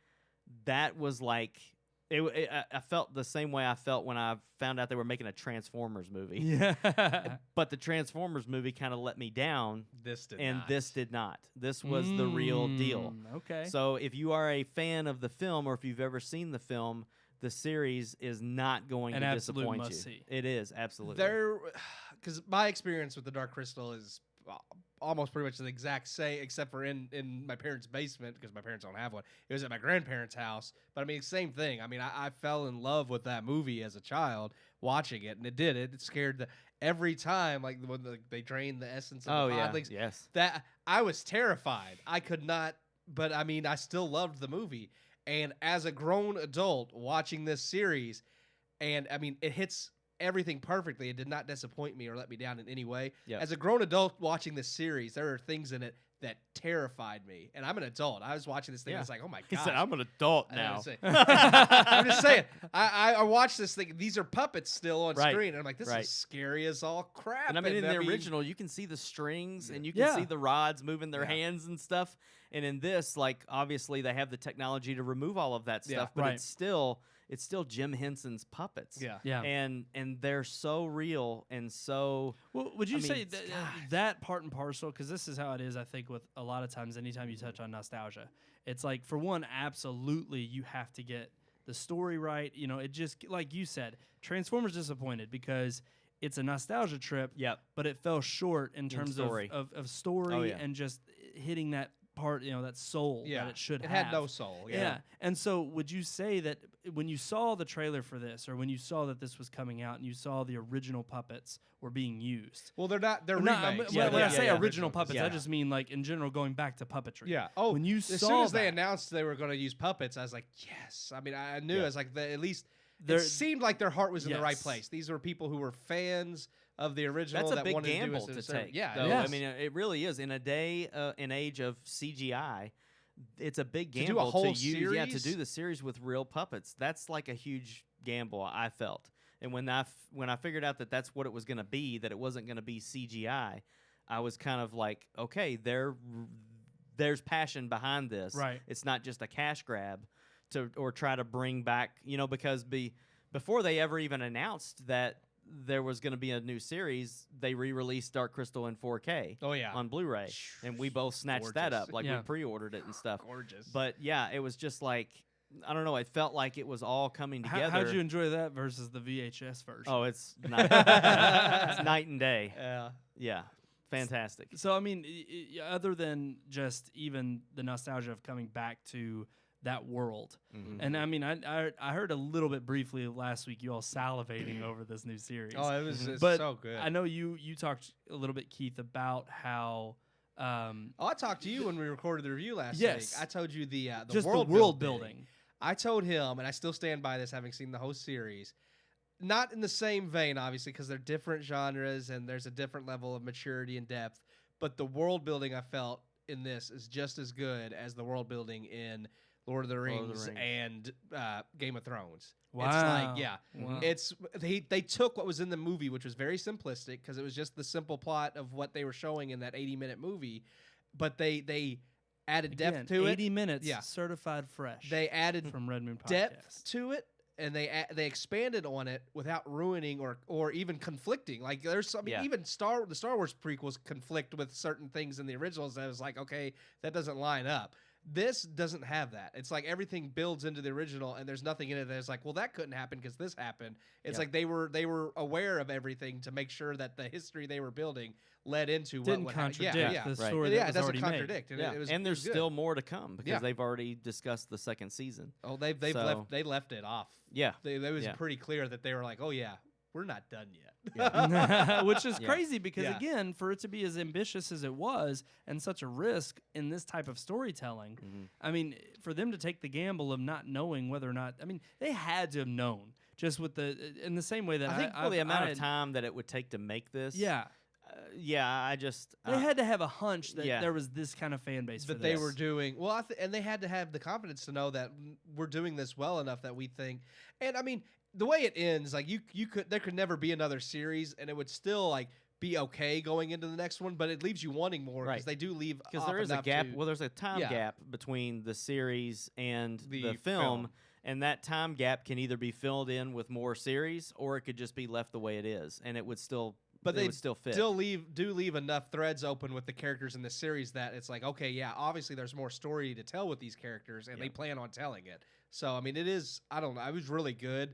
that was like I felt the same way I felt when I found out they were making a Transformers movie. Yeah. But the Transformers movie kind of let me down, This did and not. this did not. This was the real deal. Okay. So if you are a fan of the film, or if you've ever seen the film, the series is not going An to absolute disappoint you. must-see. It is absolutely. There, because my experience with the Dark Crystal is almost pretty much the exact same, except for in my parents' basement, because my parents don't have one. It was at my grandparents' house, but I mean, same thing. I mean, I fell in love with that movie as a child watching it, and it did. It scared every time, like when they drained the essence of the podlings. Yes. That I was terrified. I could not, but I mean, I still loved the movie. And as a grown adult watching this series, and I mean, it hits everything perfectly. It did not disappoint me or let me down in any way. Yep. As a grown adult watching this series, there are things in it that terrified me. And I'm an adult. I was watching this thing, and it's like, oh my He god. said, "I'm an adult I now." was saying- I'm just saying. I watched this thing. These are puppets still on Right, screen, and I'm like, this right. is scary as all crap. And I mean, in the mean, original, you can see the strings and you can Yeah. see the rods moving their Yeah. hands and stuff. And in this, like, obviously they have the technology to remove all of that Yeah. stuff, but Right. it's still Jim Henson's puppets. Yeah. Yeah. And they're so real and so Well, would you I say mean, that, God. that part and parcel? Because this is how it is, I think, with a lot of times, anytime you touch on nostalgia, it's like, for one, absolutely, you have to get the story right. You know, it just, like you said, Transformers disappointed because it's a nostalgia trip, Yep. but it fell short in terms story. of story Oh, yeah. and just hitting that part, that soul yeah, that it should it have. had no soul. Yeah. And so would you say that when you saw the trailer for this, or when you saw that this was coming out and you saw the original puppets were being used? Well, they're not. They're Or not, remakes. when I say yeah. original puppets, Yeah. I just mean like in general going back to puppetry. Yeah. Oh, when you as saw soon as they that- announced they were going to use puppets, I was like, yes. I mean, I knew. Yeah. I was like, at least There- it seemed like their heart was in the right Yes. place. These were people who were fans of the original. That's a that big wanted gamble to do to a certain- take. Yeah. though. it Yes. I mean, it really is. In a day and age of CGI, it's a big To do a gamble whole to use. Yeah, to series? do the series with real puppets. That's like a huge gamble, I felt. And when I figured out that that's what it was going to be, that it wasn't going to be CGI, I was kind of like, okay, there's passion behind this. Right. It's not just a cash grab or try to bring back, because before they ever even announced that there was going to be a new series, they re-released Dark Crystal in 4K Oh yeah. on Blu-ray, and we both snatched that Gorgeous. up, like Yeah. we pre-ordered it and stuff. Gorgeous. But yeah, it was just like, I don't know, it felt like it was all coming together. How'd you enjoy that versus the VHS version? Oh, it's night and day. yeah. Yeah, fantastic. So I mean, other than just even the nostalgia of coming back to that world. Mhm. And I mean, I heard a little bit briefly last week, you all salivating over this new series. Oh, it was it's But so good. I know you talked a little bit, Keith, about how Oh, I talked to you when we recorded the review last Yes. week. I told you the just world the world building. building. I told him, and I still stand by this, having seen the whole series. Not in the same vein, obviously, because they're different genres and there's a different level of maturity and depth. But the world building I felt in this is just as good as the world building in Lord of the Rings, and Game of Thrones. Wow. It's like, yeah, Wow. it's they took what was in the movie, which was very simplistic because it was just the simple plot of what they were showing in that 80-minute movie, but they added Again, depth to 80 it. minutes, Yeah. certified fresh. They added from Red Moon Podcast. depth to it, and they expanded on it without ruining or even conflicting. Like there's some, Yeah. even the Star Wars prequels conflict with certain things in the originals that was like, okay, that doesn't line up. This doesn't have that. It's like everything builds into the original, and there's nothing in it that's like, well, that couldn't happen because this happened. It's like they were aware of everything to make sure that the history they were building led into what Didn't would happen. contradict Yeah, the right. story yeah, that it was doesn't already contradict. made. And, Yeah. it was, And it there's was good. still more to come because Yeah. they've already discussed the second season. Oh, they've So- left it off. Yeah. It was Yeah. pretty clear that they were like, oh yeah, we're not done yet. Which is Yeah. crazy because, Yeah. again, for it to be as ambitious as it was and such a risk in this type of storytelling, Mhm. I mean, for them to take the gamble of not knowing whether or not, I mean, they had to have known just with in the same way that I think the amount of time that it would take to make this. Yeah. I just. They had to have a hunch that yeah. there was this kind of fan base for That they this. were doing well, and they had to have the confidence to know that we're doing this well enough that we think. And I mean, the way it ends, like there could never be another series, and it would still like be okay going into the next one, but it leaves you wanting more because Right. they do leave Because off there is a enough gap. to- Well, there's a time Yeah. gap between the series and The the film, and that time gap can either be filled in with more series, or it could just be left the way it is, and it would still. But it they would still fit. Still leave enough threads open with the characters in the series that it's like, okay, yeah, obviously there's more story to tell with these characters, and they plan on telling it. So I mean, it is. I don't know. It was really good.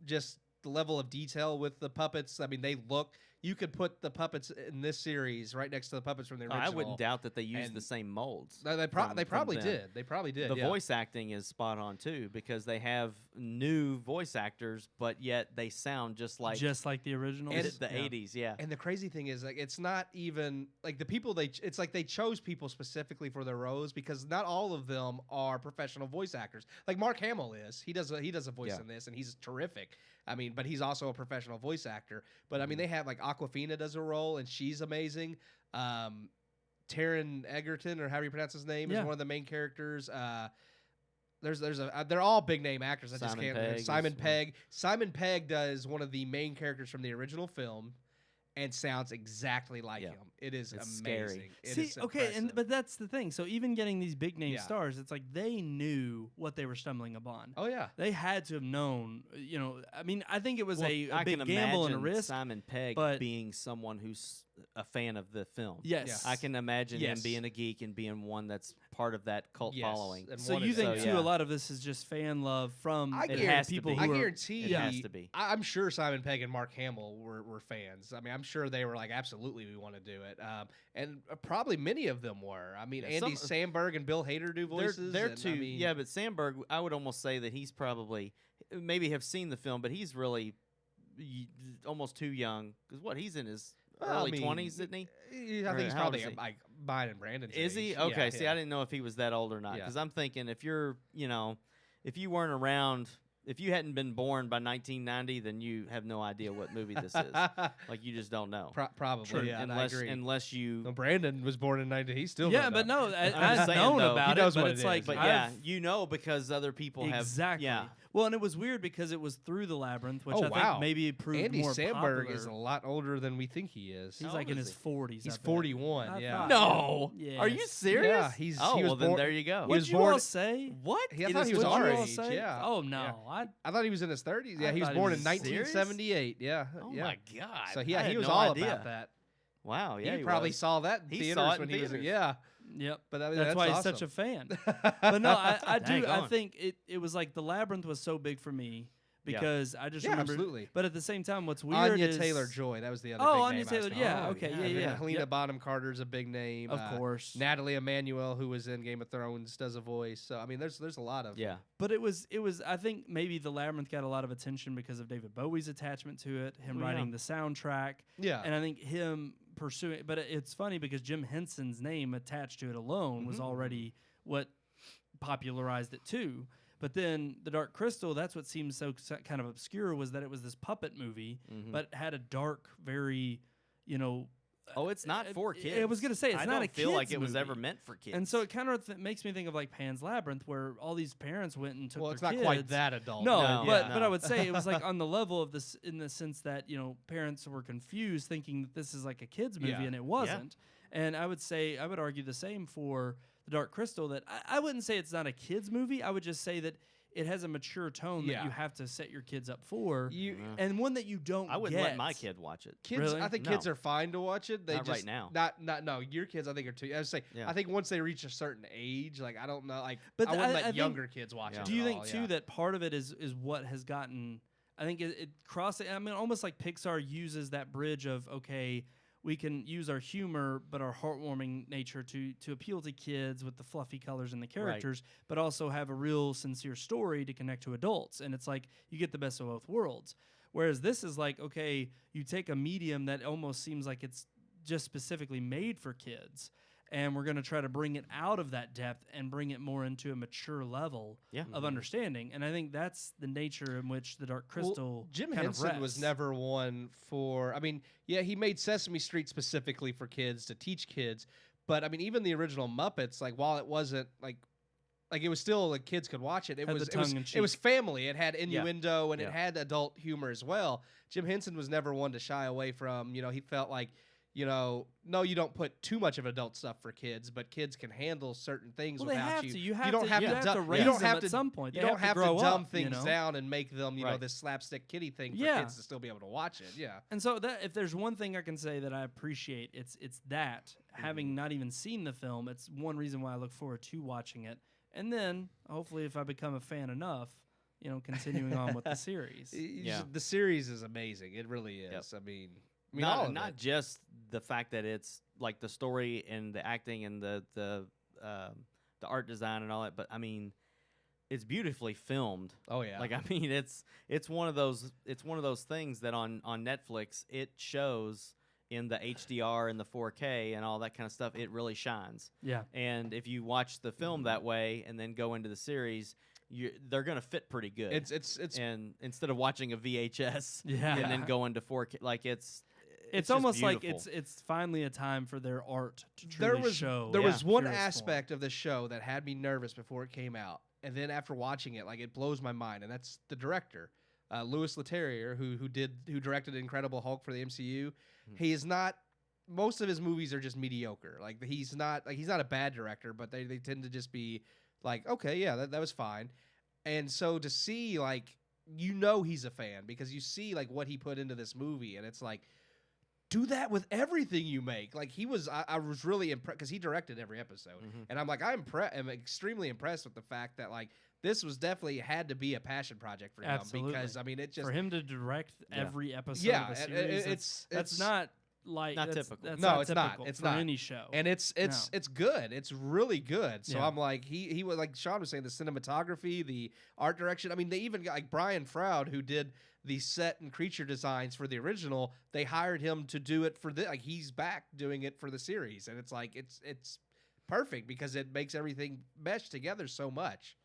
Just the level of detail with the puppets. I mean, they look. You could put the puppets in this series right next to the puppets from the original. I wouldn't doubt that they used And- the same molds. No, they from probably them. did. They probably did. The yeah. voice acting is spot on too, because they have new voice actors, but yet they sound just like the originals. And the 80s. Yeah. And the crazy thing is, like, it's not even like the people it's like they chose people specifically for their roles because not all of them are professional voice actors. Like Mark Hamill is. He does a voice Yeah. in this, and he's terrific. I mean, but he's also a professional voice actor. But I mean, they have like Aquafina does a role, and she's amazing. Taron Egerton, or however you pronounce his name, Yeah. is one of the main characters. They're all big name actors. I just Simon can't. Pegg Simon is- Pegg. Simon Pegg does one of the main characters from the original film, and sounds exactly like Yeah. him. It is It's amazing. scary. It See, is okay, impressive. but that's the thing. So even getting these big name Yeah. stars, it's like they knew what they were stumbling upon. oh yeah, They had to have known. I mean, I think it was Well, a I big can gamble and a imagine risk. Simon Pegg but- being someone who's a fan of the film. Yes. I can imagine Yes. him being a geek and being one that's part of that cult Yes, following. and So one you is- think So, too? yeah. A lot of this is just fan love from I the guarantee- has to people be. who I are. guarantee. It has to be. I'm sure Simon Pegg and Mark Hamill were fans. I mean, I'm sure they were like, absolutely, we want to do it. And probably many of them were. I mean, Yeah, Andy some- Samberg and Bill Hader do voices. They're and, too. I mean, Yeah, but Sandberg, I would almost say that he's probably maybe have seen the film, but he's really almost too young. Because he's in his Well, I early mean, 20s, isn't he? I Or think he's how old probably is he? like mine and Brandon's Is he? age. Okay. Yeah, See, yeah. I didn't know if he was that old or not. Yeah. Because I'm thinking if you're, if you weren't around, if you hadn't been born by 1990, then you have no idea what movie this is. Like you just don't know. Probably, Sure. yeah. unless I agree. unless you. Well, Brandon was born in 90. He's still Yeah, don't but know. no, I'm just I've saying, known though. about He knows it, but what it's it like, is. But I've- yeah, because other people have. exactly. Yeah. Well, and it was weird because it was through the labyrinth, which Oh, I wow. think maybe proved Andy more Samberg popular. is a lot older than we think he is. He's How like old in is his he? 40s. He's I bet. 41. I Yeah. thought- No. Yeah. Are you serious? Yeah, he Oh, was well, then born- there you go. he What'd was you born- all say? What? I In thought his he was What'd our you all age. say? Yeah. Oh no, Yeah. I thought he was in his 30s. Yeah, I he was thought born he in was serious? 1978. Yeah. Oh yeah. my God. So I yeah, he had was no all idea. about that. Wow. Yeah. he probably saw that in He theaters saw it when in he was. theaters. Yeah. Yep. But I mean, That's why he's awesome. such a fan. But no, I Dang do. I on. think it was like the labyrinth was so big for me. because I just Yeah, remember. absolutely. But at the same time, what's weird Anya is Taylor-Joy, that was the other Oh, big Anya name I was Taylor, thinking yeah, of. okay, And yeah. Helena Yep. Bonham Carter's a big name. Of course. Natalie Emmanuel, who was in Game of Thrones, does a voice. So I mean, there's a lot of Yeah. But it was. I think maybe The Labyrinth got a lot of attention because of David Bowie's attachment to it, him Oh, yeah. writing the soundtrack, yeah. and I think him pursuing. But it's funny because Jim Henson's name attached to it alone was Mhm. already what popularized it too. But then The Dark Crystal, that's what seems so kind of obscure, was that it was this puppet movie, Mhm. but had a dark, very, Oh, it's not for kids. I was gonna say, it's I not don't a feel like kids it was movie. ever meant for kids. And so it kind of makes me think of like Pan's Labyrinth, where all these parents went and took Well, their it's not kids. quite that adult. No, No, but yeah. I would say it was like on the level of this, in the sense that parents were confused, thinking that this is like a kids movie, Yeah. and it wasn't. And I would argue the same for The Dark Crystal. That I wouldn't say it's not a kids movie. I would just say that it has a mature tone that Yeah. you have to set your kids up for, You and one that you don't. I wouldn't let my get. kid watch it. kids, Really? I think No. kids are fine to watch it. They Not just right now. Not no. Your kids, I think, are too. I was say, Yeah. I think once they reach a certain age, like I don't know, like But I wouldn't I let think- younger kids watch Yeah. it. Do you at think all, too yeah. that part of it is what has gotten? I think it crosses. I mean, almost like Pixar uses that bridge of, okay, we can use our humor but our heartwarming nature to appeal to kids with the fluffy colors and the characters, but also have a real sincere story to connect to adults. And it's like you get the best of both worlds. Whereas this is like, okay, you take a medium that almost seems like it's just specifically made for kids, and we're going to try to bring it out of that depth and bring it more into a mature level Yeah. of understanding. And I think that's the nature in which The Dark Crystal Jim kind of Henson was rests. never one for. I mean, yeah, he made Sesame Street specifically for kids to teach kids. But I mean, even the original Muppets, like while it wasn't like it was still like kids could watch it. It Had was the it was tongue in it was cheek. family. It had innuendo and Yeah. it had adult humor as well. Jim Henson was never one to shy away from. He felt like. No, you don't put too much of adult stuff for kids, but kids can handle certain things Well, they without have you. to. You have don't to. have You to have du- to you raise don't them have at to- some point. You They don't have to grow dumb up, things down and make them, Right. this slapstick kiddie thing for Yeah. kids to still be able to watch it. Yeah. And so that if there's one thing I can say that I appreciate, it's that having not even seen the film, it's one reason why I look forward to watching it. And then hopefully, if I become a fan enough, continuing on with the series. Yeah. The series is amazing. It really is. Yep. I mean all of not it. just the fact that it's like the story and the acting and the art design and all that, but I mean, it's beautifully filmed. Oh yeah. Like I mean, it's one of those things that on Netflix it shows in the HDR and the 4K and all that kind of stuff. It really shines. Yeah. And if you watch the film that way and then go into the series, they're gonna fit pretty good. it's and instead of watching a VHS Yeah. and then go into 4K, like it's It's just almost like beautiful. it's finally a time for their art to there truly was show. there was in one purest form. aspect of the show that had me nervous before it came out, and then after watching it, like it blows my mind, and that's the director, Louis Leterrier, who directed Incredible Hulk for the MCU. He is not. Most of his movies are just mediocre. Like he's not a bad director, but they tend to just be like, okay, yeah, that was fine. And so to see he's a fan because you see like what he put into this movie, and it's like, do that with everything you make. Like I was really impressed because he directed every episode, and I'm like, I'm extremely impressed with the fact that like this was definitely had to be a passion project for him. Absolutely. Because I mean it just for him to direct every episode Yeah, of the and series. it's that's not like Not that's, typical. That's No, not it's not. typical It's for not. any show. and it's good. It's really good. So Yeah. I'm like he was like Sean was saying, the cinematography, the art direction. I mean, they even got like Brian Froud, who did the set and creature designs for the original. They hired him to do it for like he's back doing it for the series, and it's like it's perfect because it makes everything mesh together so much.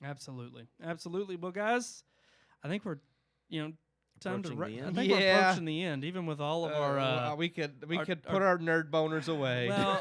Absolutely. Well, guys, I think we're time to. Approaching the I end. think we're Yeah. approaching the end, even with all of our. We could our- put our nerd boners away. Well,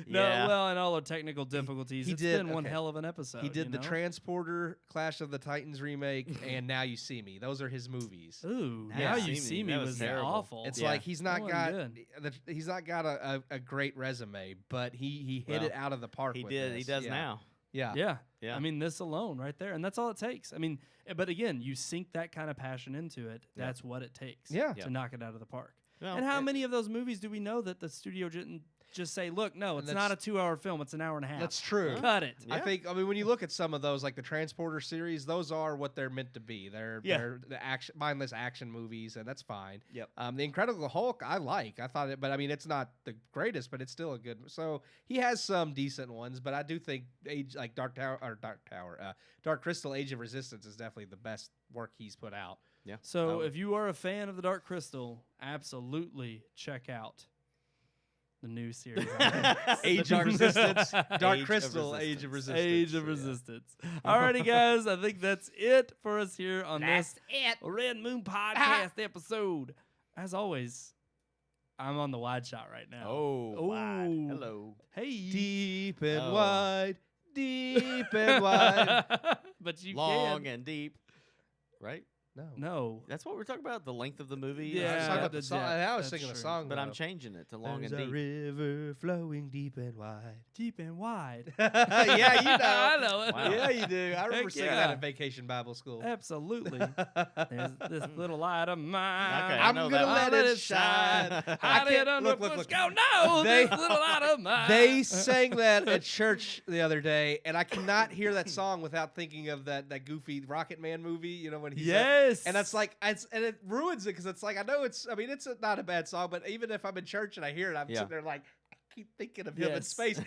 no, Yeah. well, and all our technical difficulties. he It's did- been one okay. hell of an episode. He did the you know? Transporter, Clash of the Titans remake, and Now You See Me. Those are his movies. Ooh, Now Now You You See See Me, Me that was was terrible. awful. It's Yeah. like he's not That wasn't got he's not got a great resume, but he hit Well, it out of the park. he with did. He this. does Yeah. now. Yeah. Yeah. Yeah. I mean, this alone right there. And that's all it takes. I mean, but again, you sink that kind of passion into it. Yeah. That's what it takes Yeah. to knock it out of the park. Well, And how many of those movies do we know that the studio didn't just say, look, no, it's And not a 2-hour film. It's an hour and a half. That's true. Cut it. Yeah. I mean, when you look at some of those, like the Transporter series, those are what they're meant to be. They're the action, mindless action movies, and that's fine. Yep. The Incredible Hulk, I thought it, but I mean, it's not the greatest, but it's still a good. So he has some decent ones, but I do think Dark Crystal, Age of Resistance is definitely the best work he's put out. Yeah. So if you are a fan of the Dark Crystal, absolutely check out the new series. Age of Resistance, Dark Age of Crystal, Resistance. Age of Resistance. Age of Resistance. Alrighty, guys. I think that's it for us here on this Red Moon Podcast episode. As always, I'm on the wide shot right now. Oh, wide. Ooh. Hello. Hey. Deep and Oh. wide, deep and wide. But you Long can. and deep. Right? No. No. That's what we're talking about, the length of the movie. Yeah, I was talking about the that's- song. yeah, I was that's singing the true. song, But I'm though. changing it to long There's and a deep. river flowing deep and wide. Deep and wide. Yeah, you know. I know it. Wow. Yeah, you do. I remember Heck singing yeah. that in Vacation Bible School. Absolutely. There's this little light of mine. Okay, I I'm know gonna that let one. it shine. Hide it can't- under look, a look, bush. look. Go, no, They- this little light of mine. They sang that at church the other day, and I cannot hear that song without thinking of that goofy Rocket Man movie. You know when he's Yes. and that's like, and it ruins it because it's like I know it's. I mean, it's not a bad song, but even if I'm in church and I hear it, I'm Yeah. sitting there like, I keep thinking of him in Yes. space.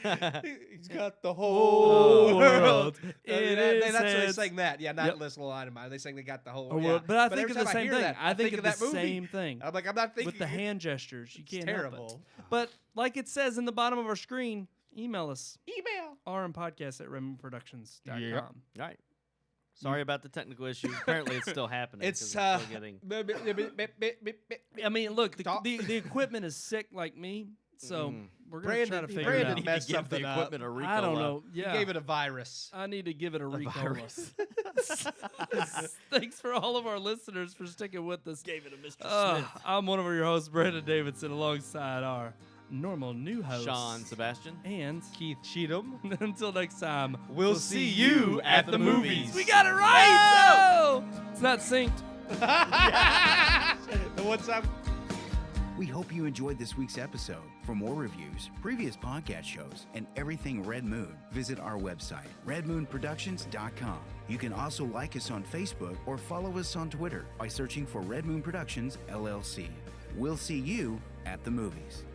He's got the whole whole world And in that's his why they hands. sang that. Yeah, not Yep. This Little Light of Mine. They sang they got the whole Oh, yeah. well, but I think every of the time same hear thing. that, I think of the that movie. same thing. I'm like, I'm not thinking With the hand gestures. You It's can't help it. terrible. But like it says in the bottom of our screen, email us. Email. rmpodcast@redmoonproductions.com. Yep. All right. Sorry about the technical issues. Apparently, it's still happening. 'cause It's still getting. I mean, look, Talk. the equipment is sick like me, so we're going to try to Brandon- figure Brandon it out. messed give something the up. equipment a Ricola. I don't know. Yeah. He gave it a virus. I need to give it a Ricola. virus. Thanks for all of our listeners for sticking with us. Gave it a Mr. Smith. I'm one of your hosts, Brandon Davidson, alongside our normal new host, Sean Sebastian. and Keith Cheatham. until next time, We'll see you at the movies. We got it right. Oh! It's not synced. The one time. We hope you enjoyed this week's episode. For more reviews, previous podcast shows, and everything Red Moon, visit our website, redmoonproductions.com. You can also like us on Facebook or follow us on Twitter by searching for Red Moon Productions, LLC. We'll see you at the movies.